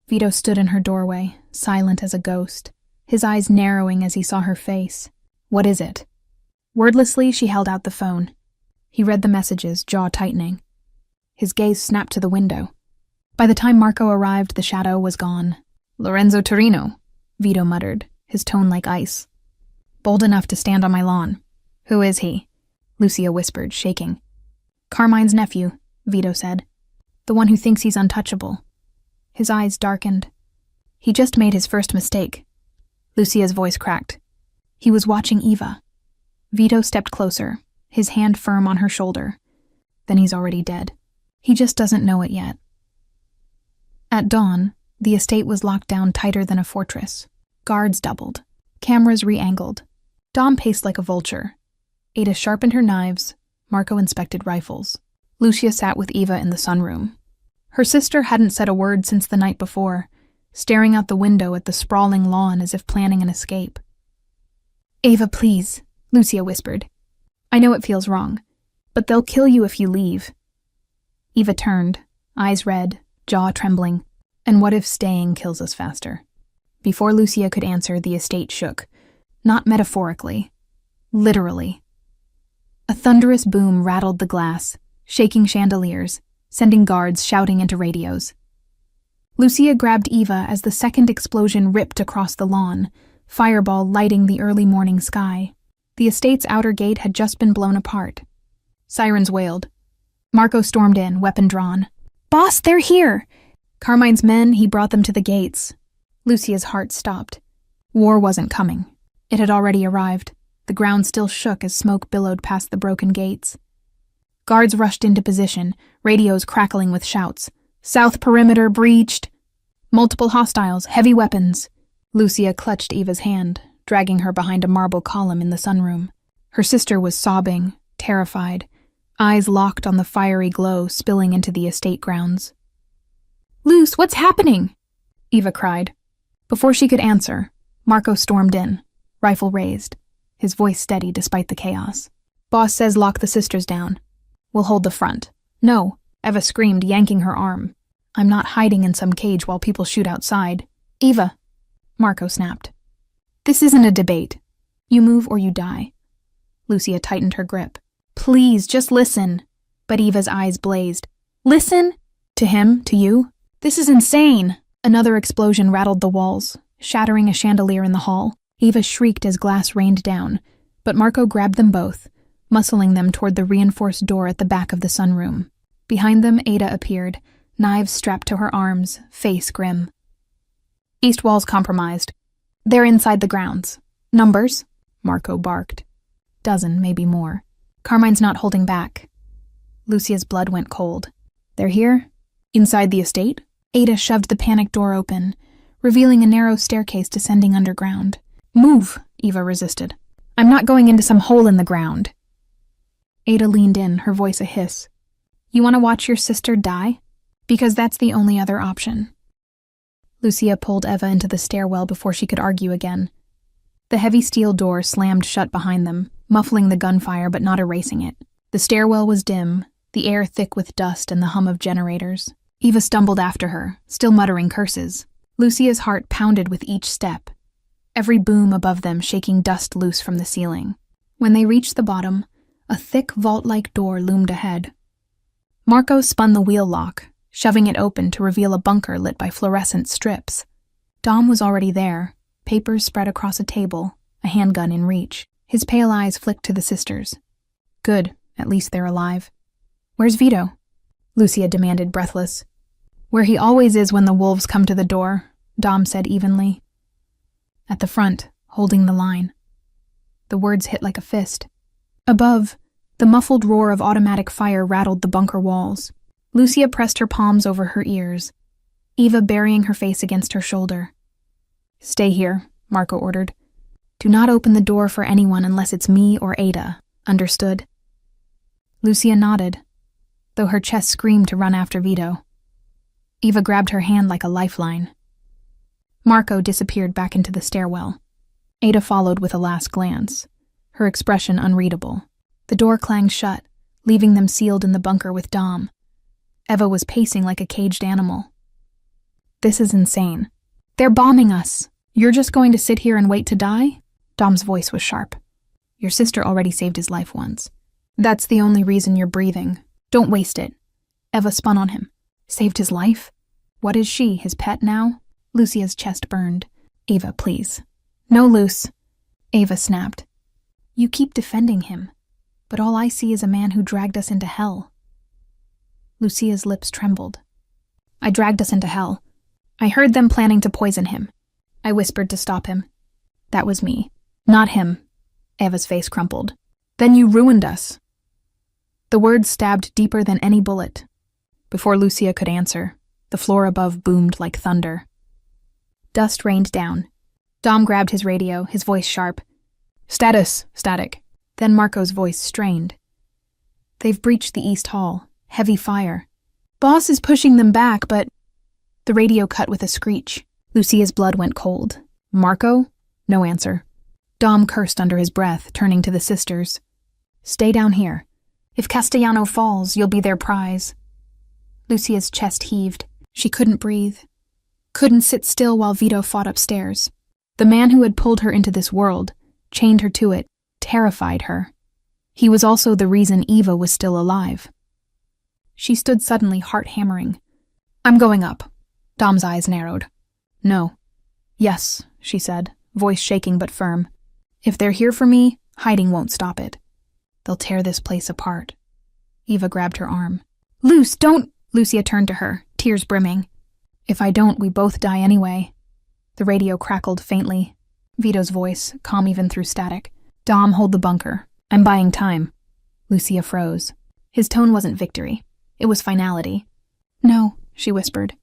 Vito stood in her doorway, silent as a ghost, his eyes narrowing as he saw her face. "What is it?" Wordlessly, she held out the phone. He read the messages, jaw tightening. His gaze snapped to the window. By the time Marco arrived, the shadow was gone. "Lorenzo Torino," Vito muttered, his tone like ice. "Bold enough to stand on my lawn. Who is he?" Lucia whispered, shaking. "Carmine's nephew," Vito said. "The one who thinks he's untouchable." His eyes darkened. "He just made his first mistake." Lucia's voice cracked. He was watching Eva. Vito stepped closer, his hand firm on her shoulder. "Then he's already dead. He just doesn't know it yet." At dawn, the estate was locked down tighter than a fortress. Guards doubled. Cameras re-angled. Dom paced like a vulture. Ada sharpened her knives. Marco inspected rifles. Lucia sat with Eva in the sunroom. Her sister hadn't said a word since the night before, staring out the window at the sprawling lawn as if planning an escape. "Eva, please," Lucia whispered. "I know it feels wrong, but they'll kill you if you leave." Eva turned, eyes red, jaw trembling. "And what if staying kills us faster?" Before Lucia could answer, the estate shook. Not metaphorically. Literally. A thunderous boom rattled the glass, shaking chandeliers, sending guards shouting into radios. Lucia grabbed Eva as the second explosion ripped across the lawn, fireball lighting the early morning sky. The estate's outer gate had just been blown apart. Sirens wailed. Marco stormed in, weapon drawn. "Boss, they're here!" Carmine's men, he brought them to the gates. Lucia's heart stopped. War wasn't coming. It had already arrived. The ground still shook as smoke billowed past the broken gates. Guards rushed into position, radios crackling with shouts. "South perimeter breached!" "Multiple hostiles, heavy weapons!" Lucia clutched Eva's hand, dragging her behind a marble column in the sunroom. Her sister was sobbing, terrified, eyes locked on the fiery glow spilling into the estate grounds. "Luce, what's happening?" Eva cried. Before she could answer, Marco stormed in, rifle raised, his voice steady despite the chaos. "Boss says lock the sisters down. We'll hold the front." "No," Eva screamed, yanking her arm. "I'm not hiding in some cage while people shoot outside." "Eva," Marco snapped. "This isn't a debate. You move or you die." Lucia tightened her grip. "Please, just listen." But Eva's eyes blazed. "Listen? To him? To you? This is insane." Another explosion rattled the walls, shattering a chandelier in the hall. Eva shrieked as glass rained down, but Marco grabbed them both, muscling them toward the reinforced door at the back of the sunroom. Behind them, Ada appeared, knives strapped to her arms, face grim. "East wall's compromised. They're inside the grounds." "Numbers?" Marco barked. "Dozen, maybe more. Carmine's not holding back." Lucia's blood went cold. "They're here? Inside the estate?" Ada shoved the panic door open, revealing a narrow staircase descending underground. "Move," Eva resisted. "I'm not going into some hole in the ground." Ada leaned in, her voice a hiss. "You want to watch your sister die? Because that's the only other option." Lucia pulled Eva into the stairwell before she could argue again. The heavy steel door slammed shut behind them, muffling the gunfire but not erasing it. The stairwell was dim, the air thick with dust and the hum of generators. Eva stumbled after her, still muttering curses. Lucia's heart pounded with each step, every boom above them shaking dust loose from the ceiling. When they reached the bottom, a thick vault-like door loomed ahead. Marco spun the wheel lock, shoving it open to reveal a bunker lit by fluorescent strips. Dom was already there, papers spread across a table, a handgun in reach. His pale eyes flicked to the sisters. "Good, at least they're alive." "Where's Vito?" Lucia demanded, breathless. "Where he always is when the wolves come to the door," Dom said evenly. "At the front, holding the line." The words hit like a fist. Above, the muffled roar of automatic fire rattled the bunker walls. Lucia pressed her palms over her ears, Eva burying her face against her shoulder. "Stay here," Marco ordered. "Do not open the door for anyone unless it's me or Ada. Understood?" Lucia nodded, though her chest screamed to run after Vito. Eva grabbed her hand like a lifeline. Marco disappeared back into the stairwell. Ada followed with a last glance, her expression unreadable. The door clanged shut, leaving them sealed in the bunker with Dom. Eva was pacing like a caged animal. "This is insane. They're bombing us. You're just going to sit here and wait to die?" Dom's voice was sharp. "Your sister already saved his life once. That's the only reason you're breathing. Don't waste it." Eva spun on him. "Saved his life? What is she, his pet now?" Lucia's chest burned. "Eva, please." "No, Luce." Eva snapped. "You keep defending him, but all I see is a man who dragged us into hell." Lucia's lips trembled. "I dragged us into hell. I heard them planning to poison him. I whispered to stop him. That was me. Not him." Eva's face crumpled. "Then you ruined us." The words stabbed deeper than any bullet. Before Lucia could answer, the floor above boomed like thunder. Dust rained down. Dom grabbed his radio, his voice sharp. "Status, static." Then Marco's voice strained. "They've breached the East Hall. Heavy fire. Boss is pushing them back, but... The radio cut with a screech. Lucia's blood went cold. Marco? No answer. Dom cursed under his breath, turning to the sisters. Stay down here. If Castellano falls, you'll be their prize. Lucia's chest heaved. She couldn't breathe. Couldn't sit still while Vito fought upstairs. The man who had pulled her into this world, chained her to it, terrified her. He was also the reason Eva was still alive. She stood suddenly, heart hammering. I'm going up. Dom's eyes narrowed. No. Yes, she said, voice shaking but firm. If they're here for me, hiding won't stop it. They'll tear this place apart. Eva grabbed her arm. Luce, don't! Lucia turned to her, tears brimming. If I don't, we both die anyway. The radio crackled faintly. Vito's voice, calm even through static. Dom, hold the bunker. I'm buying time. Lucia froze. His tone wasn't victory. It was finality. No, she whispered.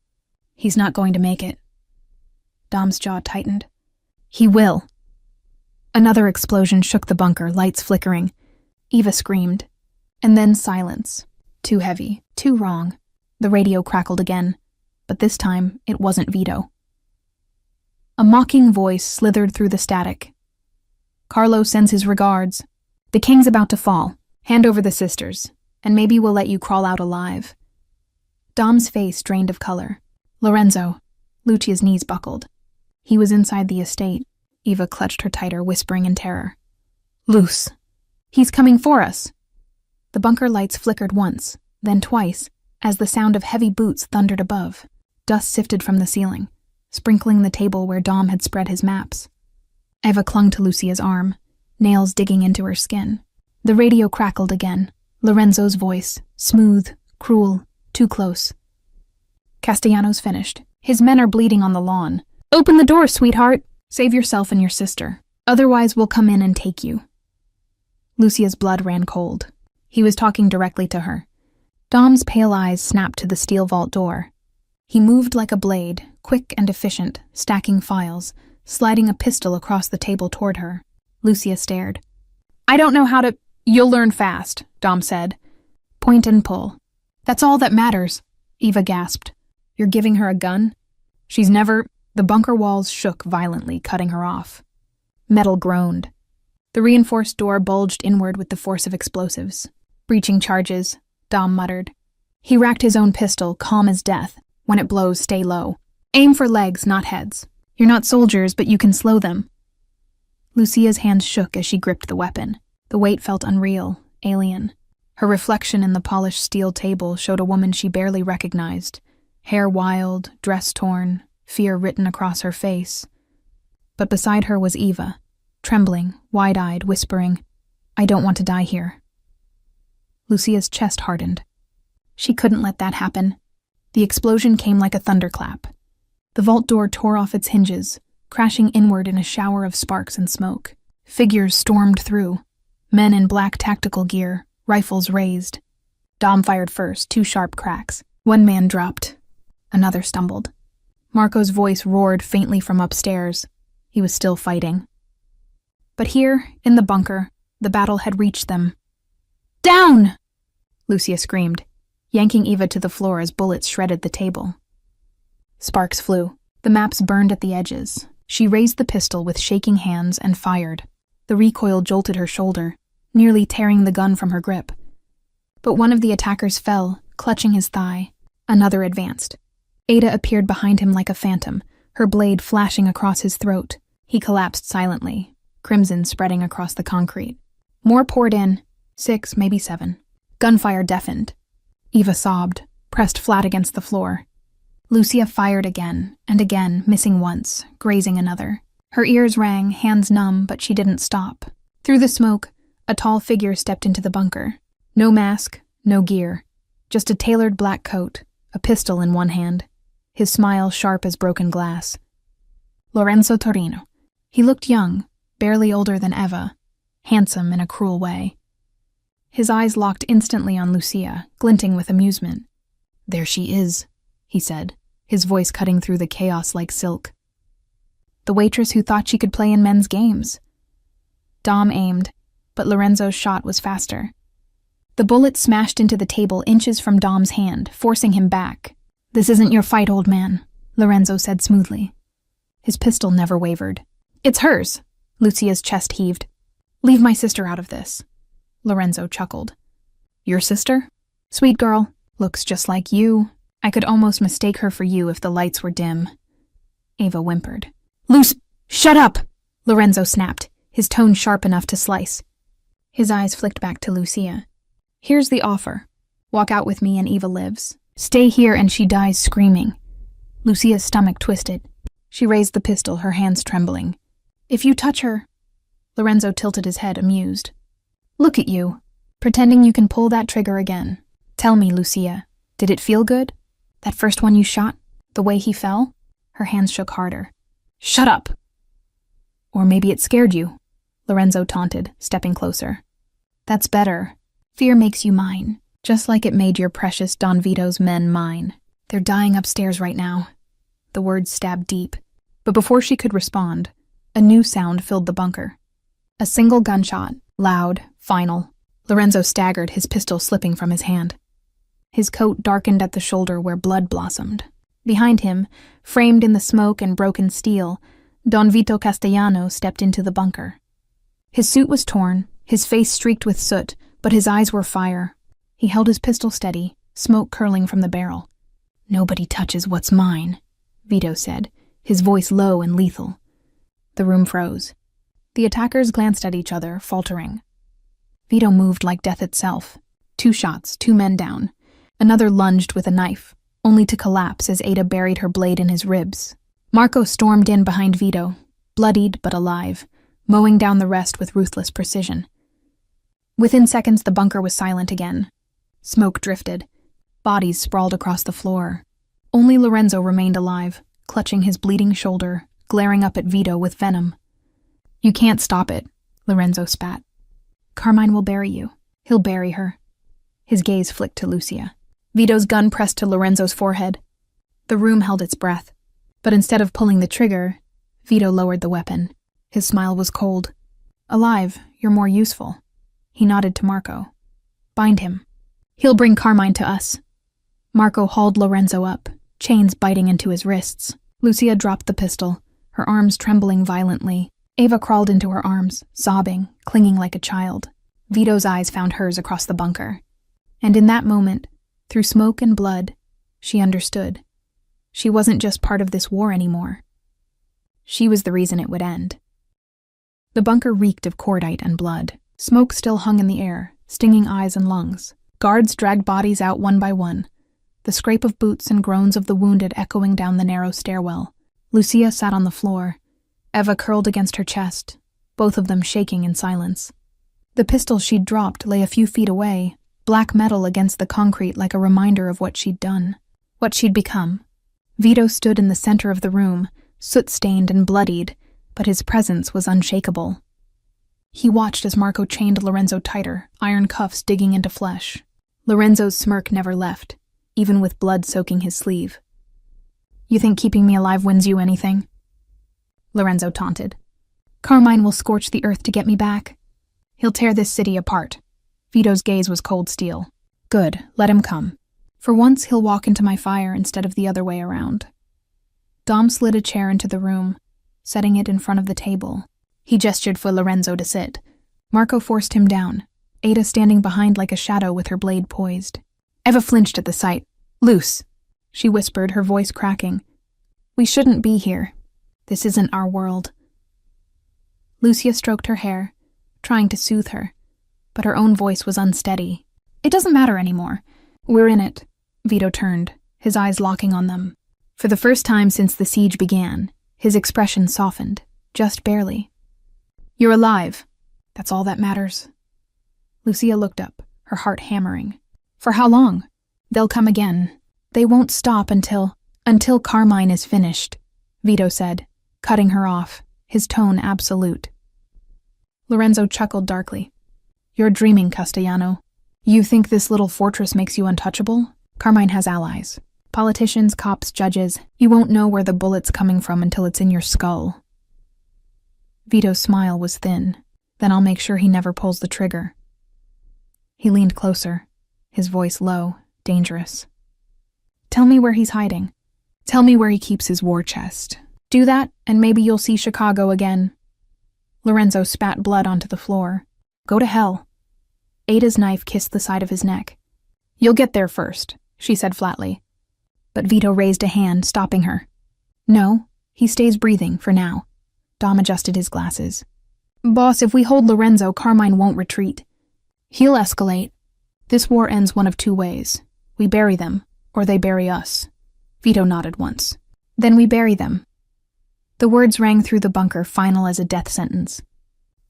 He's not going to make it. Dom's jaw tightened. He will. Another explosion shook the bunker, lights flickering. Eva screamed. And then silence. Too heavy, too wrong. The radio crackled again, but this time it wasn't Vito. A mocking voice slithered through the static. Carlo sends his regards. The king's about to fall. Hand over the sisters, and maybe we'll let you crawl out alive. Dom's face drained of color. Lorenzo. Lucia's knees buckled. He was inside the estate. Eva clutched her tighter, whispering in terror. Luce. He's coming for us. The bunker lights flickered once, then twice, as the sound of heavy boots thundered above. Dust sifted from the ceiling, sprinkling the table where Dom had spread his maps. Eva clung to Lucia's arm, nails digging into her skin. The radio crackled again. Lorenzo's voice, smooth, cruel, too close. Castellano's finished. His men are bleeding on the lawn. Open the door, sweetheart. Save yourself and your sister. Otherwise, we'll come in and take you. Lucia's blood ran cold. He was talking directly to her. Dom's pale eyes snapped to the steel vault door. He moved like a blade, quick and efficient, stacking files, sliding a pistol across the table toward her. Lucia stared. I don't know how to... You'll learn fast, Dom said. Point and pull. That's all that matters, Eva gasped. You're giving her a gun? She's never... The bunker walls shook violently, cutting her off. Metal groaned. The reinforced door bulged inward with the force of explosives. Breaching charges, Dom muttered. He racked his own pistol, calm as death. When it blows, stay low. Aim for legs, not heads. You're not soldiers, but you can slow them. Lucia's hands shook as she gripped the weapon. The weight felt unreal, alien. Her reflection in the polished steel table showed a woman she barely recognized. Hair wild, dress torn, fear written across her face. But beside her was Eva, trembling, wide-eyed, whispering, I don't want to die here. Lucia's chest hardened. She couldn't let that happen. The explosion came like a thunderclap. The vault door tore off its hinges, crashing inward in a shower of sparks and smoke. Figures stormed through. Men in black tactical gear, rifles raised. Dom fired first, 2 sharp cracks. One man dropped. Another stumbled. Marco's voice roared faintly from upstairs. He was still fighting. But here, in the bunker, the battle had reached them. Down! Lucia screamed, yanking Eva to the floor as bullets shredded the table. Sparks flew. The maps burned at the edges. She raised the pistol with shaking hands and fired. The recoil jolted her shoulder, nearly tearing the gun from her grip. But one of the attackers fell, clutching his thigh. Another advanced. Ada appeared behind him like a phantom, her blade flashing across his throat. He collapsed silently, crimson spreading across the concrete. More poured in, 6, maybe 7. Gunfire deafened. Eva sobbed, pressed flat against the floor. Lucia fired again and again, missing once, grazing another. Her ears rang, hands numb, but she didn't stop. Through the smoke, a tall figure stepped into the bunker. No mask, no gear, just a tailored black coat, a pistol in one hand, his smile sharp as broken glass. Lorenzo Torino. He looked young, barely older than Eva, handsome in a cruel way. His eyes locked instantly on Lucia, glinting with amusement. There she is, he said, his voice cutting through the chaos like silk. The waitress who thought she could play in men's games. Dom aimed, but Lorenzo's shot was faster. The bullet smashed into the table inches from Dom's hand, forcing him back. "This isn't your fight, old man," Lorenzo said smoothly. His pistol never wavered. "It's hers," Lucia's chest heaved. "Leave my sister out of this," Lorenzo chuckled. "Your sister? Sweet girl, looks just like you. I could almost mistake her for you if the lights were dim." Ava whimpered. Shut up!" Lorenzo snapped, his tone sharp enough to slice. His eyes flicked back to Lucia. "Here's the offer. Walk out with me and Eva lives. Stay here and she dies screaming." Lucia's stomach twisted. She raised the pistol, her hands trembling. "If you touch her..." Lorenzo tilted his head, amused. "Look at you, pretending you can pull that trigger again. Tell me, Lucia, did it feel good? That first one you shot? The way he fell?" Her hands shook harder. "Shut up!" "Or maybe it scared you," Lorenzo taunted, stepping closer. "That's better. Fear makes you mine, just like it made your precious Don Vito's men mine. They're dying upstairs right now." The words stabbed deep, but before she could respond, a new sound filled the bunker. A single gunshot, loud, final. Lorenzo staggered, his pistol slipping from his hand. His coat darkened at the shoulder where blood blossomed. Behind him, framed in the smoke and broken steel, Don Vito Castellano stepped into the bunker. His suit was torn, his face streaked with soot, but his eyes were fire. He held his pistol steady, smoke curling from the barrel. "Nobody touches what's mine," Vito said, his voice low and lethal. The room froze. The attackers glanced at each other, faltering. Vito moved like death itself. 2 shots, 2 men down. Another lunged with a knife, only to collapse as Ada buried her blade in his ribs. Marco stormed in behind Vito, bloodied but alive, mowing down the rest with ruthless precision. Within seconds, the bunker was silent again. Smoke drifted. Bodies sprawled across the floor. Only Lorenzo remained alive, clutching his bleeding shoulder, glaring up at Vito with venom. "You can't stop it," Lorenzo spat. "Carmine will bury you. He'll bury her." His gaze flicked to Lucia. Vito's gun pressed to Lorenzo's forehead. The room held its breath. But instead of pulling the trigger, Vito lowered the weapon. His smile was cold. "Alive, you're more useful." He nodded to Marco. "Bind him. He'll bring Carmine to us." Marco hauled Lorenzo up, chains biting into his wrists. Lucia dropped the pistol, her arms trembling violently. Ava crawled into her arms, sobbing, clinging like a child. Vito's eyes found hers across the bunker. And in that moment, through smoke and blood, she understood. She wasn't just part of this war anymore. She was the reason it would end. The bunker reeked of cordite and blood. Smoke still hung in the air, stinging eyes and lungs. Guards dragged bodies out one by one, the scrape of boots and groans of the wounded echoing down the narrow stairwell. Lucia sat on the floor, Eva curled against her chest, both of them shaking in silence. The pistol she'd dropped lay a few feet away, black metal against the concrete like a reminder of what she'd done, what she'd become. Vito stood in the center of the room, soot-stained and bloodied, but his presence was unshakable. He watched as Marco chained Lorenzo tighter, iron cuffs digging into flesh. Lorenzo's smirk never left, even with blood soaking his sleeve. "You think keeping me alive wins you anything?" Lorenzo taunted. "Carmine will scorch the earth to get me back. He'll tear this city apart." Vito's gaze was cold steel. "Good, let him come. For once, he'll walk into my fire instead of the other way around." Dom slid a chair into the room, setting it in front of the table. He gestured for Lorenzo to sit. Marco forced him down, Ada standing behind like a shadow with her blade poised. Eva flinched at the sight. "Luce," she whispered, her voice cracking. "We shouldn't be here. This isn't our world." Lucia stroked her hair, trying to soothe her, but her own voice was unsteady. "It doesn't matter anymore. We're in it." Vito turned, his eyes locking on them. For the first time since the siege began, his expression softened, just barely. "You're alive. That's all that matters." Lucia looked up, her heart hammering. "For how long? They'll come again. They won't stop until Carmine is finished," Vito said, cutting her off, his tone absolute. Lorenzo chuckled darkly. "You're dreaming, Castellano. You think this little fortress makes you untouchable? Carmine has allies. Politicians, cops, judges. You won't know where the bullet's coming from until it's in your skull." Vito's smile was thin. "Then I'll make sure he never pulls the trigger." He leaned closer, his voice low, dangerous. Tell me where he's hiding. Tell me where he keeps his war chest. Do that, and maybe you'll see Chicago again. Lorenzo spat blood onto the floor. Go to hell. Ada's knife kissed the side of his neck. You'll get there first, she said flatly. But Vito raised a hand, stopping her. No, he stays breathing, for now. Dom adjusted his glasses. Boss, if we hold Lorenzo, Carmine won't retreat. He'll escalate. This war ends one of two ways. We bury them, or they bury us. Vito nodded once. Then we bury them. The words rang through the bunker, final as a death sentence.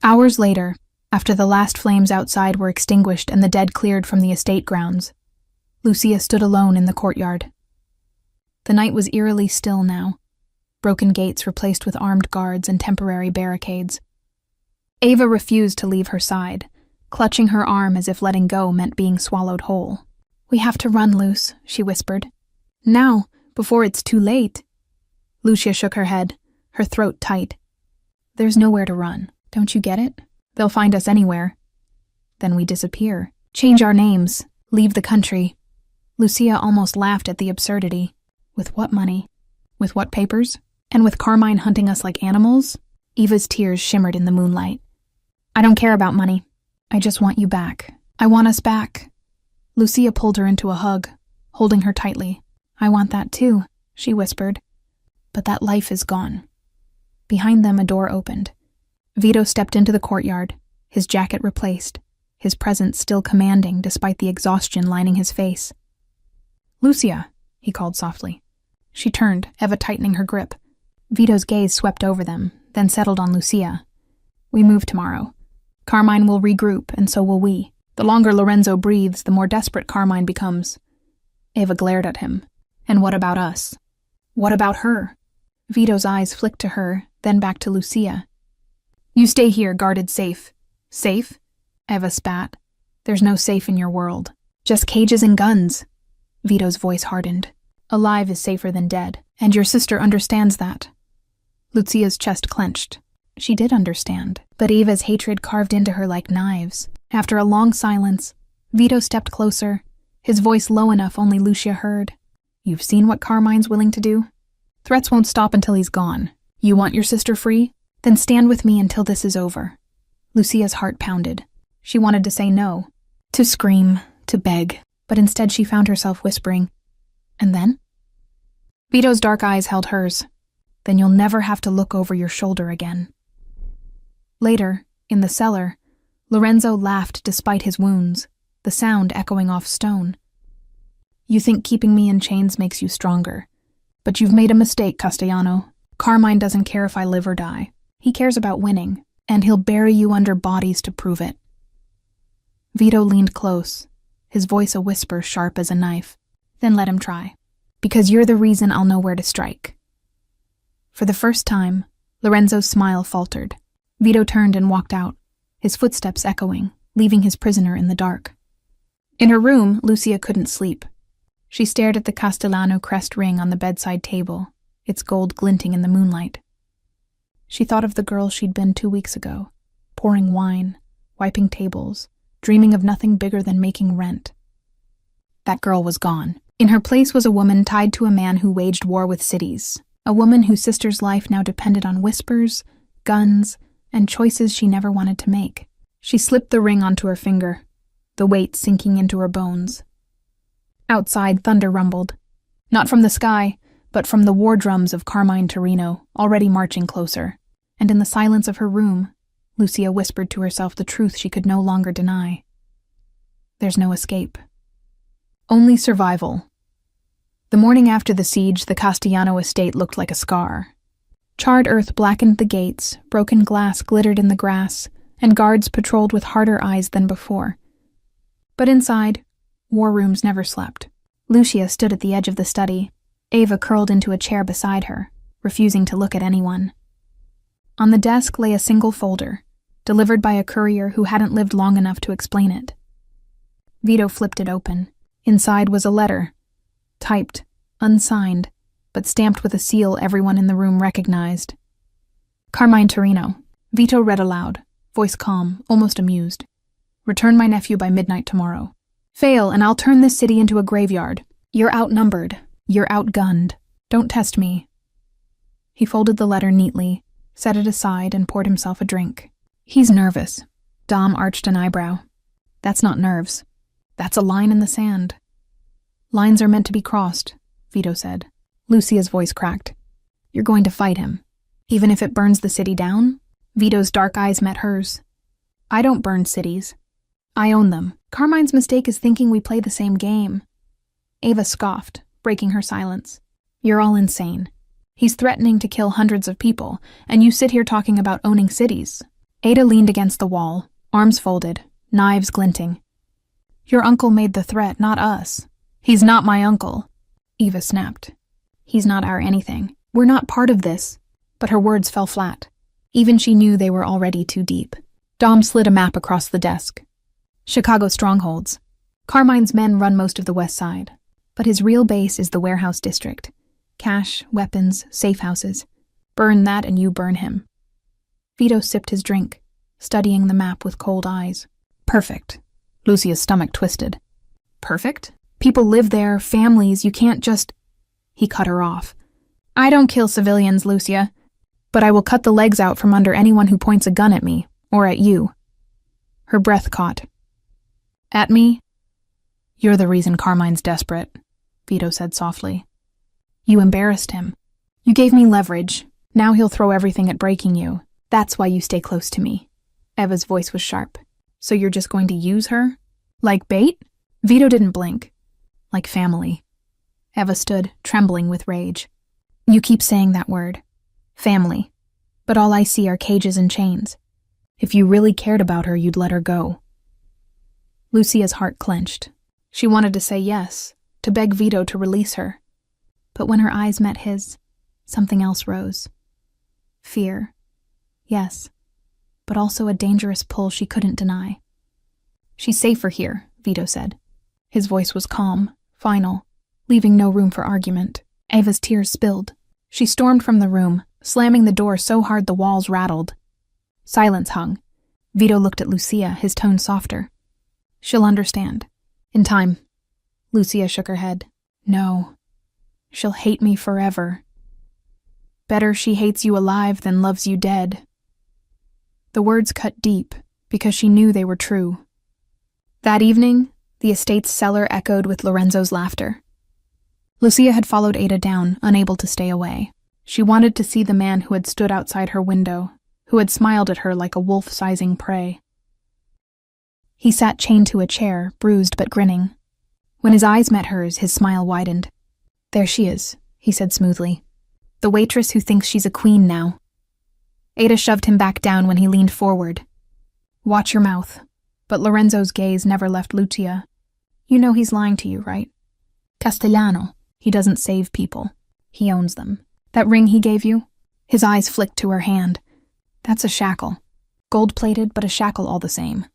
Hours later, after the last flames outside were extinguished and the dead cleared from the estate grounds, Lucia stood alone in the courtyard. The night was eerily still now, broken gates replaced with armed guards and temporary barricades. Ava refused to leave her side, clutching her arm as if letting go meant being swallowed whole. We have to run, Luce, she whispered. Now, before it's too late. Lucia shook her head, her throat tight. There's nowhere to run, don't you get it? They'll find us anywhere. Then we disappear. Change our names. Leave the country. Lucia almost laughed at the absurdity. With what money? With what papers? And with Carmine hunting us like animals? Eva's tears shimmered in the moonlight. I don't care about money. I just want you back. I want us back. Lucia pulled her into a hug, holding her tightly. I want that too, she whispered. But that life is gone. Behind them, a door opened. Vito stepped into the courtyard, his jacket replaced, his presence still commanding despite the exhaustion lining his face. Lucia, he called softly. She turned, Eva tightening her grip. Vito's gaze swept over them, then settled on Lucia. We move tomorrow. Carmine will regroup, and so will we. The longer Lorenzo breathes, the more desperate Carmine becomes. Eva glared at him. And what about us? What about her? Vito's eyes flicked to her, then back to Lucia. You stay here, guarded safe. Safe? Eva spat. There's no safe in your world. Just cages and guns. Vito's voice hardened. Alive is safer than dead, and your sister understands that. Lucia's chest clenched. She did understand, but Eva's hatred carved into her like knives. After a long silence, Vito stepped closer, his voice low enough only Lucia heard. You've seen what Carmine's willing to do? Threats won't stop until he's gone. You want your sister free? Then stand with me until this is over. Lucia's heart pounded. She wanted to say no, to scream, to beg, but instead she found herself whispering, and then? Vito's dark eyes held hers. Then you'll never have to look over your shoulder again. Later, in the cellar, Lorenzo laughed despite his wounds, the sound echoing off stone. You think keeping me in chains makes you stronger. But you've made a mistake, Castellano. Carmine doesn't care if I live or die. He cares about winning, and he'll bury you under bodies to prove it. Vito leaned close, his voice a whisper sharp as a knife. Then let him try. Because you're the reason I'll know where to strike. For the first time, Lorenzo's smile faltered. Vito turned and walked out, his footsteps echoing, leaving his prisoner in the dark. In her room, Lucia couldn't sleep. She stared at the Castellano crest ring on the bedside table, its gold glinting in the moonlight. She thought of the girl she'd been 2 weeks ago, pouring wine, wiping tables, dreaming of nothing bigger than making rent. That girl was gone. In her place was a woman tied to a man who waged war with cities, a woman whose sister's life now depended on whispers, guns, and choices she never wanted to make. She slipped the ring onto her finger, the weight sinking into her bones. Outside, thunder rumbled. Not from the sky, but from the war drums of Carmine Torino, already marching closer. And in the silence of her room, Lucia whispered to herself the truth she could no longer deny. There's no escape. Only survival. The morning after the siege, the Castellano estate looked like a scar. Charred earth blackened the gates, broken glass glittered in the grass, and guards patrolled with harder eyes than before. But inside, war rooms never slept. Lucia stood at the edge of the study, Ava curled into a chair beside her, refusing to look at anyone. On the desk lay a single folder, delivered by a courier who hadn't lived long enough to explain it. Vito flipped it open. Inside was a letter, typed, unsigned, but stamped with a seal everyone in the room recognized. Carmine Torino. Vito read aloud, voice calm, almost amused. Return my nephew by midnight tomorrow. Fail, and I'll turn this city into a graveyard. You're outnumbered. You're outgunned. Don't test me. He folded the letter neatly, set it aside, and poured himself a drink. He's nervous. Dom arched an eyebrow. That's not nerves. That's a line in the sand. Lines are meant to be crossed, Vito said. Lucia's voice cracked. You're going to fight him. Even if it burns the city down? Vito's dark eyes met hers. I don't burn cities. I own them. Carmine's mistake is thinking we play the same game. Ava scoffed, breaking her silence. You're all insane. He's threatening to kill hundreds of people, and you sit here talking about owning cities. Ada leaned against the wall, arms folded, knives glinting. Your uncle made the threat, not us. He's not my uncle. Eva snapped. He's not our anything. We're not part of this. But her words fell flat. Even she knew they were already too deep. Dom slid a map across the desk. Chicago strongholds. Carmine's men run most of the west side, but his real base is the warehouse district. Cash, weapons, safe houses. Burn that and you burn him. Vito sipped his drink, studying the map with cold eyes. Perfect. Lucia's stomach twisted. Perfect? People live there, families, you can't just... He cut her off. I don't kill civilians, Lucia, but I will cut the legs out from under anyone who points a gun at me, or at you. Her breath caught. At me? You're the reason Carmine's desperate, Vito said softly. You embarrassed him. You gave me leverage. Now he'll throw everything at breaking you. That's why you stay close to me. Eva's voice was sharp. So you're just going to use her? Like bait? Vito didn't blink. Like family. Eva stood, trembling with rage. You keep saying that word. Family. But all I see are cages and chains. If you really cared about her, you'd let her go. Lucia's heart clenched. She wanted to say yes, to beg Vito to release her. But when her eyes met his, something else rose. Fear. Yes, but also a dangerous pull she couldn't deny. She's safer here, Vito said. His voice was calm, final, leaving no room for argument. Ava's tears spilled. She stormed from the room, slamming the door so hard the walls rattled. Silence hung. Vito looked at Lucia, his tone softer. She'll understand. In time. Lucia shook her head. No. She'll hate me forever. Better she hates you alive than loves you dead. The words cut deep, because she knew they were true. That evening, the estate's cellar echoed with Lorenzo's laughter. Lucia had followed Ada down, unable to stay away. She wanted to see the man who had stood outside her window, who had smiled at her like a wolf sizing prey. He sat chained to a chair, bruised but grinning. When his eyes met hers, his smile widened. There she is, he said smoothly. The waitress who thinks she's a queen now. Ada shoved him back down when he leaned forward. Watch your mouth. But Lorenzo's gaze never left Lucia. You know he's lying to you, right? Castellano. He doesn't save people. He owns them. That ring he gave you? His eyes flicked to her hand. That's a shackle. Gold-plated, but a shackle all the same.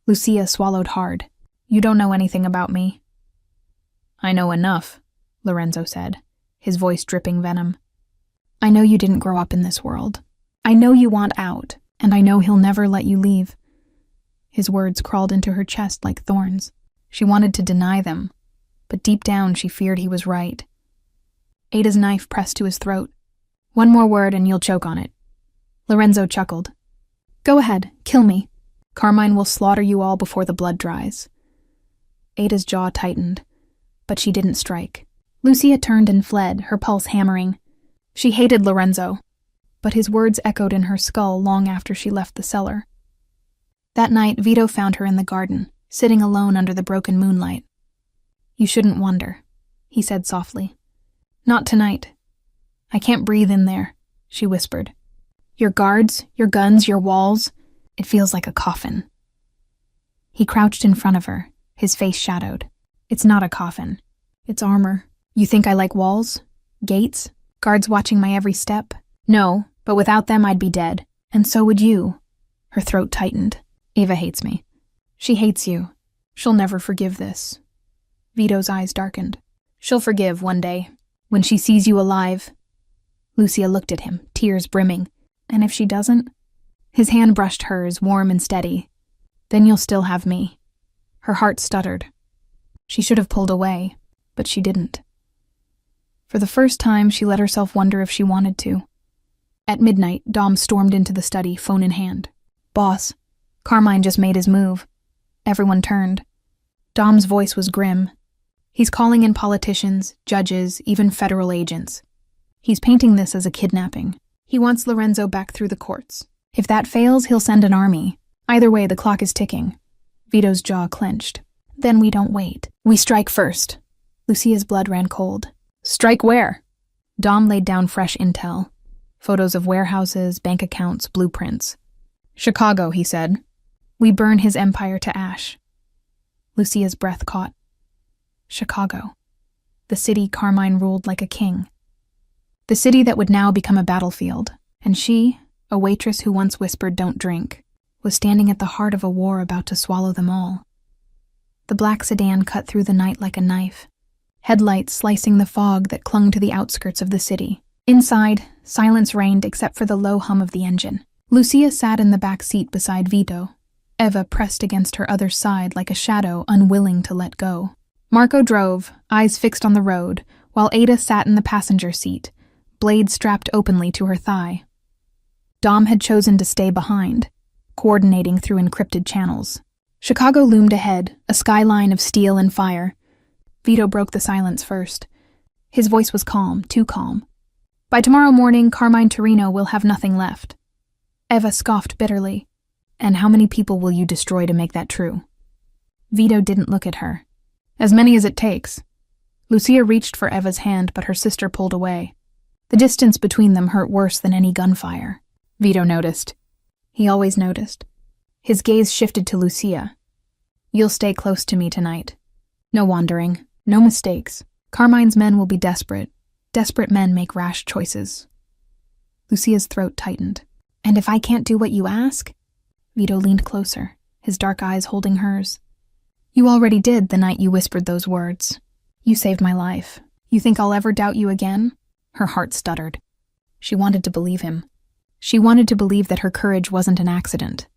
Lucia swallowed hard. You don't know anything about me. I know enough, Lorenzo said, his voice dripping venom. I know you didn't grow up in this world. I know you want out, and I know he'll never let you leave. His words crawled into her chest like thorns. She wanted to deny them, but deep down she feared he was right. Ada's knife pressed to his throat. One more word and you'll choke on it. Lorenzo chuckled. Go ahead, kill me. Carmine will slaughter you all before the blood dries. Ada's jaw tightened, but she didn't strike. Lucia turned and fled, her pulse hammering. She hated Lorenzo, but his words echoed in her skull long after she left the cellar. That night, Vito found her in the garden, sitting alone under the broken moonlight. You shouldn't wonder, he said softly. Not tonight. I can't breathe in there, she whispered. Your guards, your guns, your walls, it feels like a coffin. He crouched in front of her, his face shadowed. It's not a coffin. It's armor. You think I like walls? Gates? Guards watching my every step? No, but without them I'd be dead. And so would you. Her throat tightened. Ava hates me. She hates you. She'll never forgive this. Vito's eyes darkened. She'll forgive one day, when she sees you alive. Lucia looked at him, tears brimming. And if she doesn't? His hand brushed hers, warm and steady. Then you'll still have me. Her heart stuttered. She should have pulled away, but she didn't. For the first time, she let herself wonder if she wanted to. At midnight, Dom stormed into the study, phone in hand. "Boss, Carmine just made his move." Everyone turned. Dom's voice was grim. "He's calling in politicians, judges, even federal agents. He's painting this as a kidnapping. He wants Lorenzo back through the courts. If that fails, he'll send an army. Either way, the clock is ticking." Vito's jaw clenched. "Then we don't wait. We strike first." Lucia's blood ran cold. "Strike where?" Dom laid down fresh intel. Photos of warehouses, bank accounts, blueprints. "Chicago," he said. "We burn his empire to ash." Lucia's breath caught. Chicago. The city Carmine ruled like a king. The city that would now become a battlefield. And she, a waitress who once whispered, "Don't drink," was standing at the heart of a war about to swallow them all. The black sedan cut through the night like a knife, headlights slicing the fog that clung to the outskirts of the city. Inside, silence reigned except for the low hum of the engine. Lucia sat in the back seat beside Vito, Eva pressed against her other side like a shadow, unwilling to let go. Marco drove, eyes fixed on the road, while Ada sat in the passenger seat, blade strapped openly to her thigh. Dom had chosen to stay behind, coordinating through encrypted channels. Chicago loomed ahead, a skyline of steel and fire. Vito broke the silence first. His voice was calm, too calm. "By tomorrow morning, Carmine Torino will have nothing left." Eva scoffed bitterly. "And how many people will you destroy to make that true?" Vito didn't look at her. "As many as it takes." Lucia reached for Eva's hand, but her sister pulled away. The distance between them hurt worse than any gunfire. Vito noticed. He always noticed. His gaze shifted to Lucia. "You'll stay close to me tonight. No wandering, no mistakes. Carmine's men will be desperate. Desperate men make rash choices." Lucia's throat tightened. "And if I can't do what you ask?" Vito leaned closer, his dark eyes holding hers. "You already did the night you whispered those words. You saved my life. You think I'll ever doubt you again?" Her heart stuttered. She wanted to believe him. She wanted to believe that her courage wasn't an accident.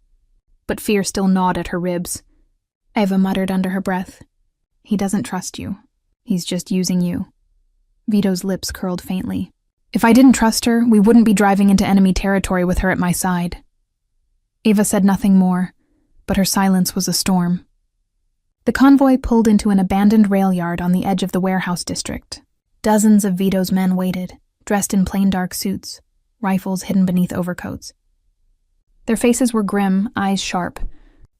But fear still gnawed at her ribs. Eva muttered under her breath. "He doesn't trust you. He's just using you." Vito's lips curled faintly. "If I didn't trust her, we wouldn't be driving into enemy territory with her at my side." Eva said nothing more, but her silence was a storm. The convoy pulled into an abandoned rail yard on the edge of the warehouse district. Dozens of Vito's men waited, dressed in plain dark suits, rifles hidden beneath overcoats. Their faces were grim, eyes sharp.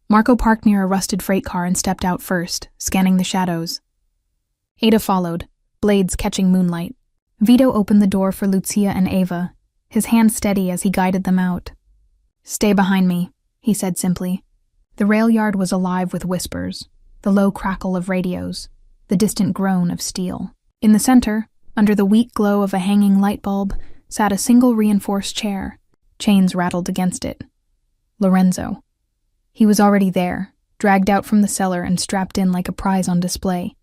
Marco parked near a rusted freight car and stepped out first, scanning the shadows. Ada followed, blades catching moonlight. Vito opened the door for Lucia and Eva, his hand steady as he guided them out. "Stay behind me," he said simply. The rail yard was alive with whispers, the low crackle of radios, the distant groan of steel. In the center, under the weak glow of a hanging light bulb, sat a single reinforced chair. Chains rattled against it. Lorenzo. He was already there, dragged out from the cellar and strapped in like a prize on display.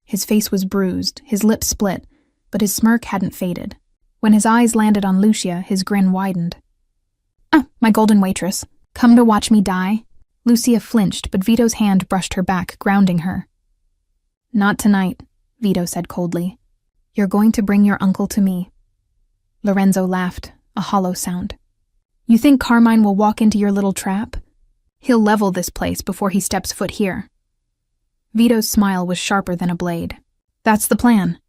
His face was bruised, his lips split, but his smirk hadn't faded. When his eyes landed on Lucia, his grin widened. "Ah, my golden waitress. Come to watch me die?" Lucia flinched, but Vito's hand brushed her back, grounding her. "Not tonight," Vito said coldly. "You're going to bring your uncle to me." Lorenzo laughed, a hollow sound. "You think Carmine will walk into your little trap? He'll level this place before he steps foot here." Vito's smile was sharper than a blade. "That's the plan."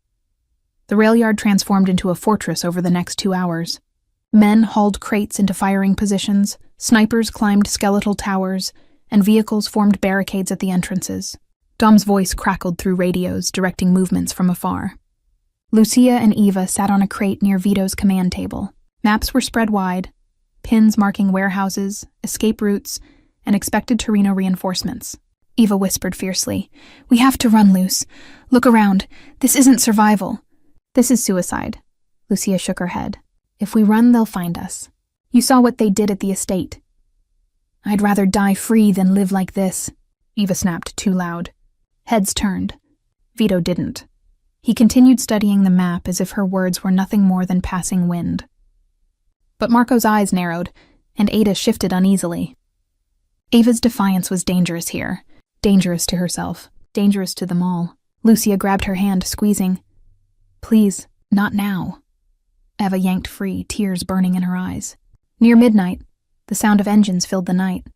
The rail yard transformed into a fortress over the next 2 hours. Men hauled crates into firing positions, snipers climbed skeletal towers, and vehicles formed barricades at the entrances. Dom's voice crackled through radios, directing movements from afar. Lucia and Eva sat on a crate near Vito's command table. Maps were spread wide, pins marking warehouses, escape routes, and expected Torino reinforcements. Eva whispered fiercely, "We have to run, Luce. Look around. This isn't survival." "This is suicide." Lucia shook her head. "If we run, they'll find us. You saw what they did at the estate." "I'd rather die free than live like this," Eva snapped too loud. Heads turned. Vito didn't. He continued studying the map as if her words were nothing more than passing wind. But Marco's eyes narrowed, and Ada shifted uneasily. Ava's defiance was dangerous here. Dangerous to herself. Dangerous to them all. Lucia grabbed her hand, squeezing. Please, not now. Eva yanked free, tears burning in her eyes. Near midnight, the sound of engines filled the night.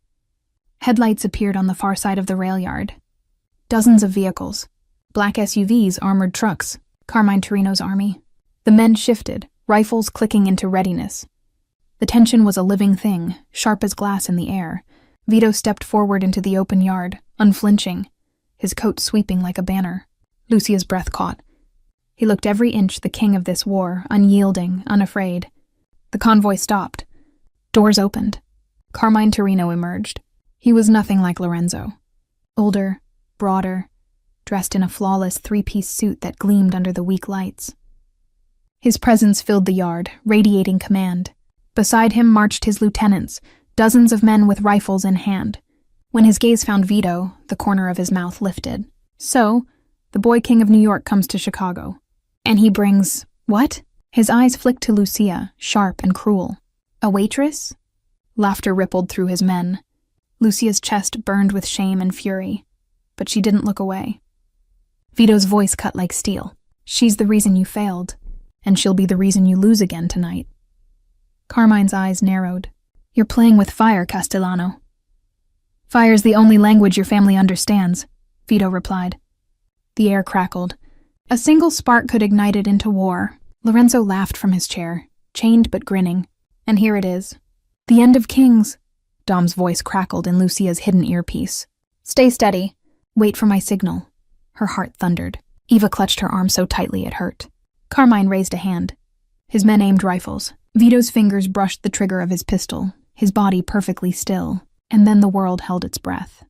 Headlights appeared on the far side of the rail yard. Dozens of vehicles. Black SUVs, armored trucks. Carmine Torino's army. The men shifted, rifles clicking into readiness. The tension was a living thing, sharp as glass in the air. Vito stepped forward into the open yard, unflinching, his coat sweeping like a banner. Lucia's breath caught. He looked every inch the king of this war, unyielding, unafraid. The convoy stopped. Doors opened. Carmine Torino emerged. He was nothing like Lorenzo. Older, broader, dressed in a flawless three-piece suit that gleamed under the weak lights. His presence filled the yard, radiating command. Beside him marched his lieutenants, dozens of men with rifles in hand. When his gaze found Vito, the corner of his mouth lifted. So, the boy king of New York comes to Chicago. And he brings... what? His eyes flicked to Lucia, sharp and cruel. A waitress? Laughter rippled through his men. Lucia's chest burned with shame and fury, but she didn't look away. Vito's voice cut like steel. She's the reason you failed, and she'll be the reason you lose again tonight. Carmine's eyes narrowed. You're playing with fire, Castellano. Fire's the only language your family understands, Vito replied. The air crackled. A single spark could ignite it into war. Lorenzo laughed from his chair, chained but grinning. And here it is. The end of kings. Dom's voice crackled in Lucia's hidden earpiece. Stay steady. Wait for my signal. Her heart thundered. Eva clutched her arm so tightly it hurt. Carmine raised a hand. His men aimed rifles. Vito's fingers brushed the trigger of his pistol, his body perfectly still, and then the world held its breath.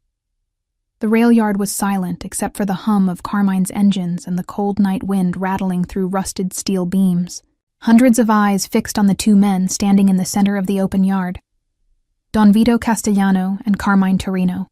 The rail yard was silent except for the hum of Carmine's engines and the cold night wind rattling through rusted steel beams. Hundreds of eyes fixed on the two men standing in the center of the open yard. Don Vito Castellano and Carmine Torino.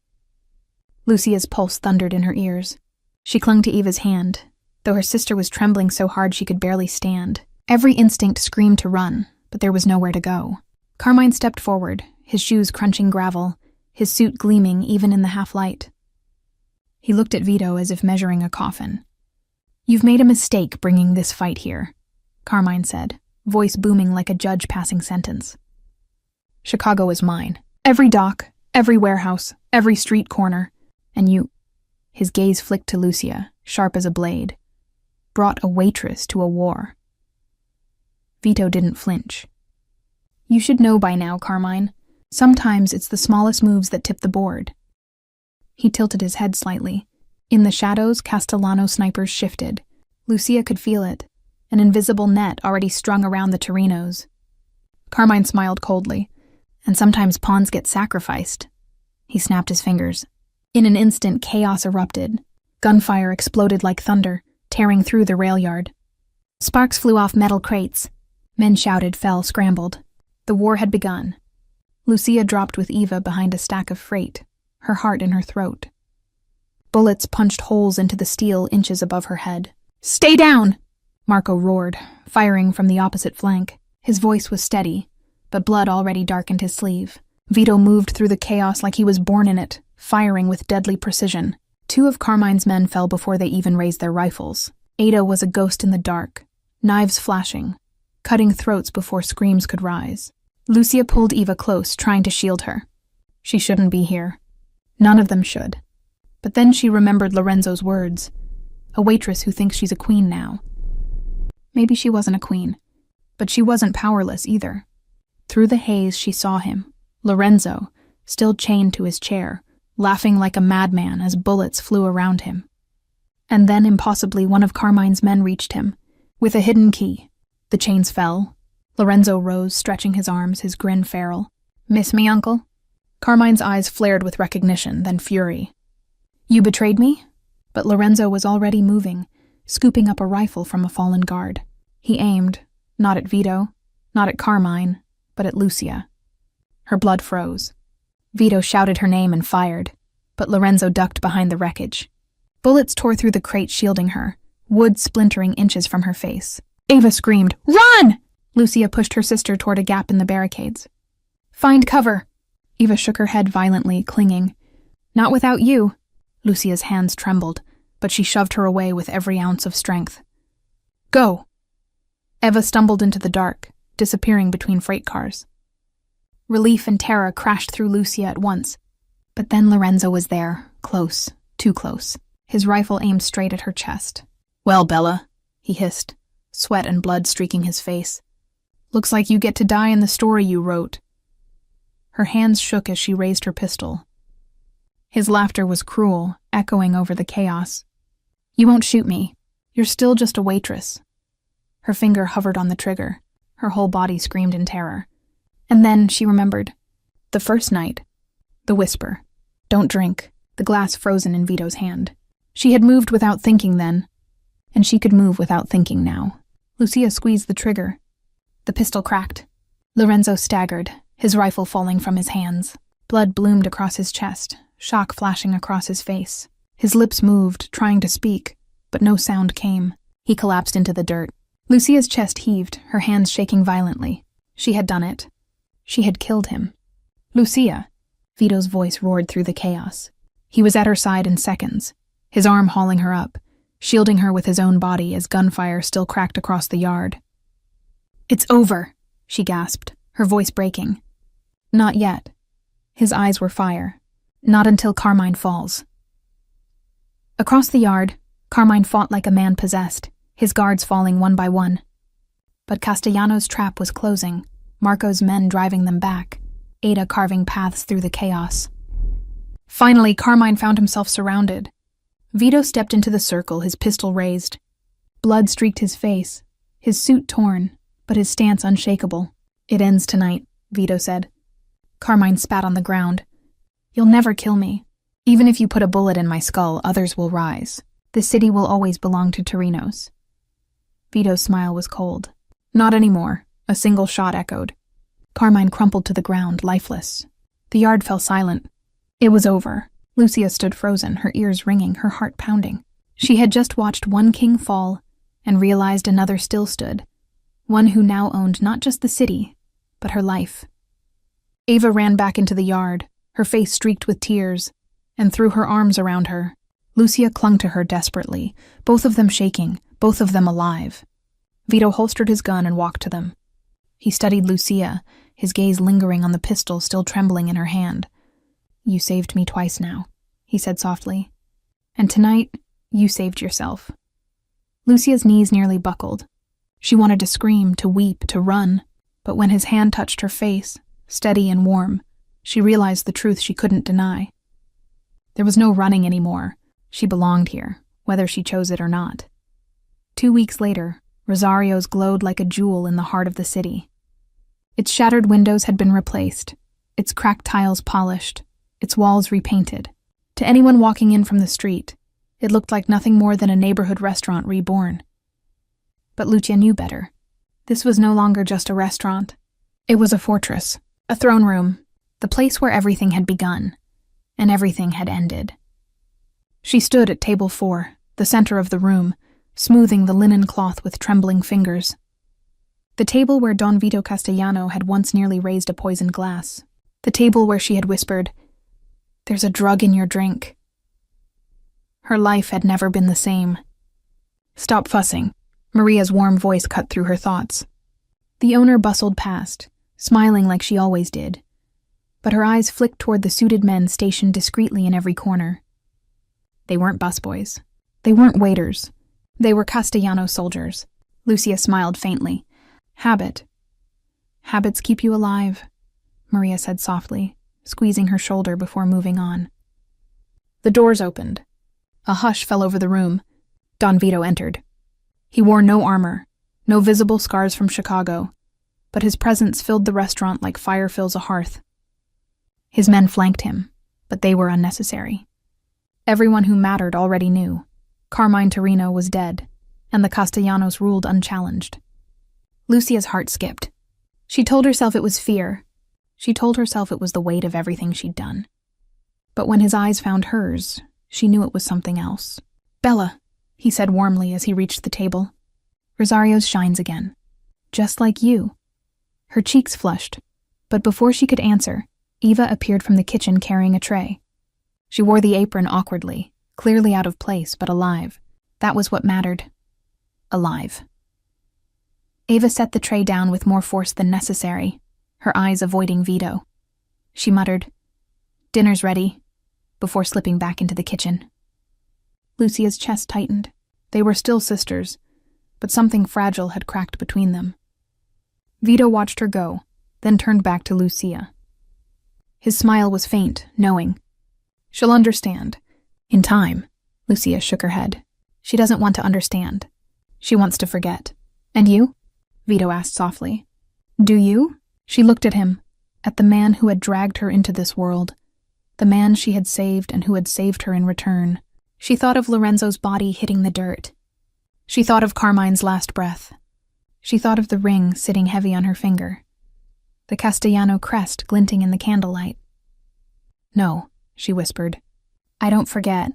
Lucia's pulse thundered in her ears. She clung to Eva's hand, though her sister was trembling so hard she could barely stand. Every instinct screamed to run, but there was nowhere to go. Carmine stepped forward, his shoes crunching gravel, his suit gleaming even in the half-light. He looked at Vito as if measuring a coffin. You've made a mistake bringing this fight here, Carmine said, voice booming like a judge passing sentence. Chicago is mine. Every dock, every warehouse, every street corner. And you... His gaze flicked to Lucia, sharp as a blade. Brought a waitress to a war. Vito didn't flinch. You should know by now, Carmine. Sometimes it's the smallest moves that tip the board. He tilted his head slightly. In the shadows, Castellano snipers shifted. Lucia could feel it, an invisible net already strung around the Torinos. Carmine smiled coldly. And sometimes pawns get sacrificed. He snapped his fingers. In an instant, chaos erupted. Gunfire exploded like thunder, tearing through the rail yard. Sparks flew off metal crates. Men shouted, fell, scrambled. The war had begun. Lucia dropped with Eva behind a stack of freight, her heart in her throat. Bullets punched holes into the steel inches above her head. Stay down! Marco roared, firing from the opposite flank. His voice was steady, but blood already darkened his sleeve. Vito moved through the chaos like he was born in it, firing with deadly precision. Two of Carmine's men fell before they even raised their rifles. Ada was a ghost in the dark, knives flashing, cutting throats before screams could rise. Lucia pulled Eva close, trying to shield her. She shouldn't be here. None of them should. But then she remembered Lorenzo's words. A waitress who thinks she's a queen now. Maybe she wasn't a queen, but she wasn't powerless either. Through the haze, she saw him, Lorenzo, still chained to his chair, laughing like a madman as bullets flew around him. And then, impossibly, one of Carmine's men reached him, with a hidden key. The chains fell. Lorenzo rose, stretching his arms, his grin feral. Miss me, uncle? Carmine's eyes flared with recognition, then fury. You betrayed me? But Lorenzo was already moving, scooping up a rifle from a fallen guard. He aimed, not at Vito, not at Carmine, but at Lucia. Her blood froze. Vito shouted her name and fired, but Lorenzo ducked behind the wreckage. Bullets tore through the crate shielding her, wood splintering inches from her face. Ava screamed, "Run!" Lucia pushed her sister toward a gap in the barricades. Find cover. Eva shook her head violently, clinging. Not without you. Lucia's hands trembled, but she shoved her away with every ounce of strength. Go! Eva stumbled into the dark, disappearing between freight cars. Relief and terror crashed through Lucia at once. But then Lorenzo was there, close, too close, his rifle aimed straight at her chest. Well, Bella, he hissed, sweat and blood streaking his face. Looks like you get to die in the story you wrote. Her hands shook as she raised her pistol. His laughter was cruel, echoing over the chaos. You won't shoot me. You're still just a waitress. Her finger hovered on the trigger. Her whole body screamed in terror. And then she remembered. The first night. The whisper. Don't drink. The glass frozen in Vito's hand. She had moved without thinking then, and she could move without thinking now. Lucia squeezed the trigger. The pistol cracked. Lorenzo staggered, his rifle falling from his hands. Blood bloomed across his chest, shock flashing across his face. His lips moved, trying to speak, but no sound came. He collapsed into the dirt. Lucia's chest heaved, her hands shaking violently. She had done it. She had killed him. Lucia! Vito's voice roared through the chaos. He was at her side in seconds, his arm hauling her up, shielding her with his own body as gunfire still cracked across the yard. It's over, she gasped, her voice breaking. Not yet. His eyes were fire. Not until Carmine falls. Across the yard, Carmine fought like a man possessed, his guards falling one by one. But Castellano's trap was closing, Marco's men driving them back, Ada carving paths through the chaos. Finally, Carmine found himself surrounded. Vito stepped into the circle, his pistol raised. Blood streaked his face, his suit torn, but his stance unshakable. It ends tonight, Vito said. Carmine spat on the ground. You'll never kill me. Even if you put a bullet in my skull, others will rise. The city will always belong to Torinos. Vito's smile was cold. Not anymore, a single shot echoed. Carmine crumpled to the ground, lifeless. The yard fell silent. It was over. Lucia stood frozen, her ears ringing, her heart pounding. She had just watched one king fall and realized another still stood, one who now owned not just the city, but her life. Ava ran back into the yard, her face streaked with tears, and threw her arms around her. Lucia clung to her desperately, both of them shaking, both of them alive. Vito holstered his gun and walked to them. He studied Lucia, his gaze lingering on the pistol still trembling in her hand. You saved me twice now, he said softly. And tonight, you saved yourself. Lucia's knees nearly buckled. She wanted to scream, to weep, to run, but when his hand touched her face, steady and warm, she realized the truth she couldn't deny. There was no running anymore. She belonged here, whether she chose it or not. 2 weeks later, Rosario's glowed like a jewel in the heart of the city. Its shattered windows had been replaced, its cracked tiles polished, its walls repainted. To anyone walking in from the street, it looked like nothing more than a neighborhood restaurant reborn. But Lucia knew better. This was no longer just a restaurant. It was a fortress, a throne room, the place where everything had begun, and everything had ended. She stood at table 4, the center of the room, smoothing the linen cloth with trembling fingers. The table where Don Vito Castellano had once nearly raised a poisoned glass. The table where she had whispered, "There's a drug in your drink." Her life had never been the same. "Stop fussing," Maria's warm voice cut through her thoughts. The owner bustled past, smiling like she always did, but her eyes flicked toward the suited men stationed discreetly in every corner. They weren't busboys. They weren't waiters. They were Castellano soldiers. Lucia smiled faintly. Habit. Habits keep you alive, Maria said softly, squeezing her shoulder before moving on. The doors opened. A hush fell over the room. Don Vito entered. He wore no armor, no visible scars from Chicago, but his presence filled the restaurant like fire fills a hearth. His men flanked him, but they were unnecessary. Everyone who mattered already knew. Carmine Torino was dead, and the Castellanos ruled unchallenged. Lucia's heart skipped. She told herself it was fear. She told herself it was the weight of everything she'd done. But when his eyes found hers, she knew it was something else. "Bella," he said warmly as he reached the table. "Rosario's shines again. Just like you." Her cheeks flushed, but before she could answer, Eva appeared from the kitchen carrying a tray. She wore the apron awkwardly, clearly out of place but alive. That was what mattered. Alive. Eva set the tray down with more force than necessary, her eyes avoiding Vito. She muttered, "Dinner's ready," before slipping back into the kitchen. Lucia's chest tightened. They were still sisters, but something fragile had cracked between them. Vito watched her go, then turned back to Lucia. His smile was faint, knowing. "She'll understand. In time." Lucia shook her head. "She doesn't want to understand. She wants to forget." "And you?" Vito asked softly. "Do you?" She looked at him, at the man who had dragged her into this world, the man she had saved and who had saved her in return. She thought of Lorenzo's body hitting the dirt. She thought of Carmine's last breath. She thought of the ring sitting heavy on her finger, the Castellano crest glinting in the candlelight. "No," she whispered. "I don't forget.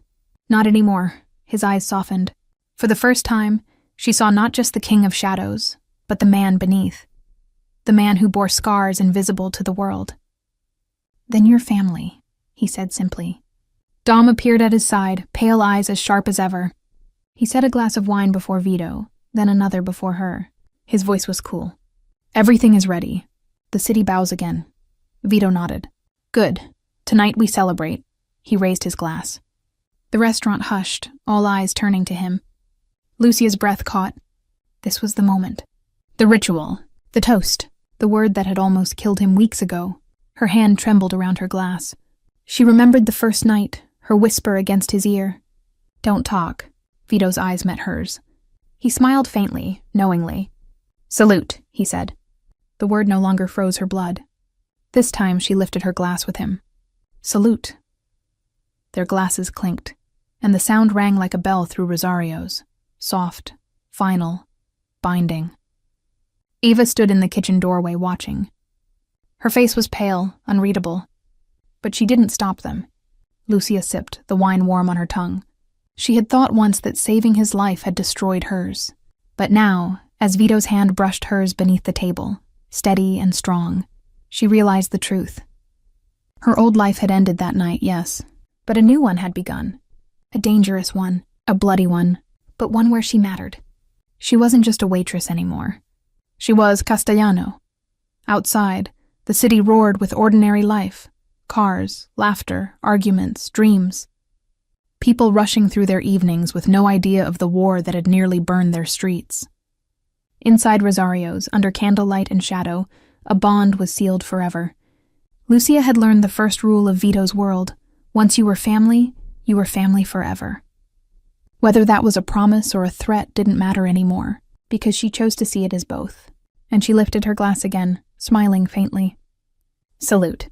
Not anymore." His eyes softened. For the first time, she saw not just the king of shadows, but the man beneath. The man who bore scars invisible to the world. "Then your family," he said simply. Dom appeared at his side, pale eyes as sharp as ever. He set a glass of wine before Vito, then another before her. His voice was cool. "Everything is ready. The city bows again." Vito nodded. "Good. Tonight we celebrate." He raised his glass. The restaurant hushed, all eyes turning to him. Lucia's breath caught. This was the moment. The ritual. The toast. The word that had almost killed him weeks ago. Her hand trembled around her glass. She remembered the first night, her whisper against his ear. "Don't talk." Vito's eyes met hers. He smiled faintly, knowingly. "Salute," he said. The word no longer froze her blood. This time she lifted her glass with him. "Salute." Their glasses clinked, and the sound rang like a bell through Rosario's. Soft, final, binding. Eva stood in the kitchen doorway watching. Her face was pale, unreadable. But she didn't stop them. Lucia sipped, the wine warm on her tongue. She had thought once that saving his life had destroyed hers. But now, as Vito's hand brushed hers beneath the table, steady and strong, she realized the truth. Her old life had ended that night, yes, but a new one had begun. A dangerous one, a bloody one, but one where she mattered. She wasn't just a waitress anymore. She was Castellano. Outside, the city roared with ordinary life. Cars, laughter, arguments, dreams. People rushing through their evenings with no idea of the war that had nearly burned their streets. Inside Rosario's, under candlelight and shadow, a bond was sealed forever. Lucia had learned the first rule of Vito's world. Once you were family forever. Whether that was a promise or a threat didn't matter anymore, because she chose to see it as both. And she lifted her glass again, smiling faintly. "Salute."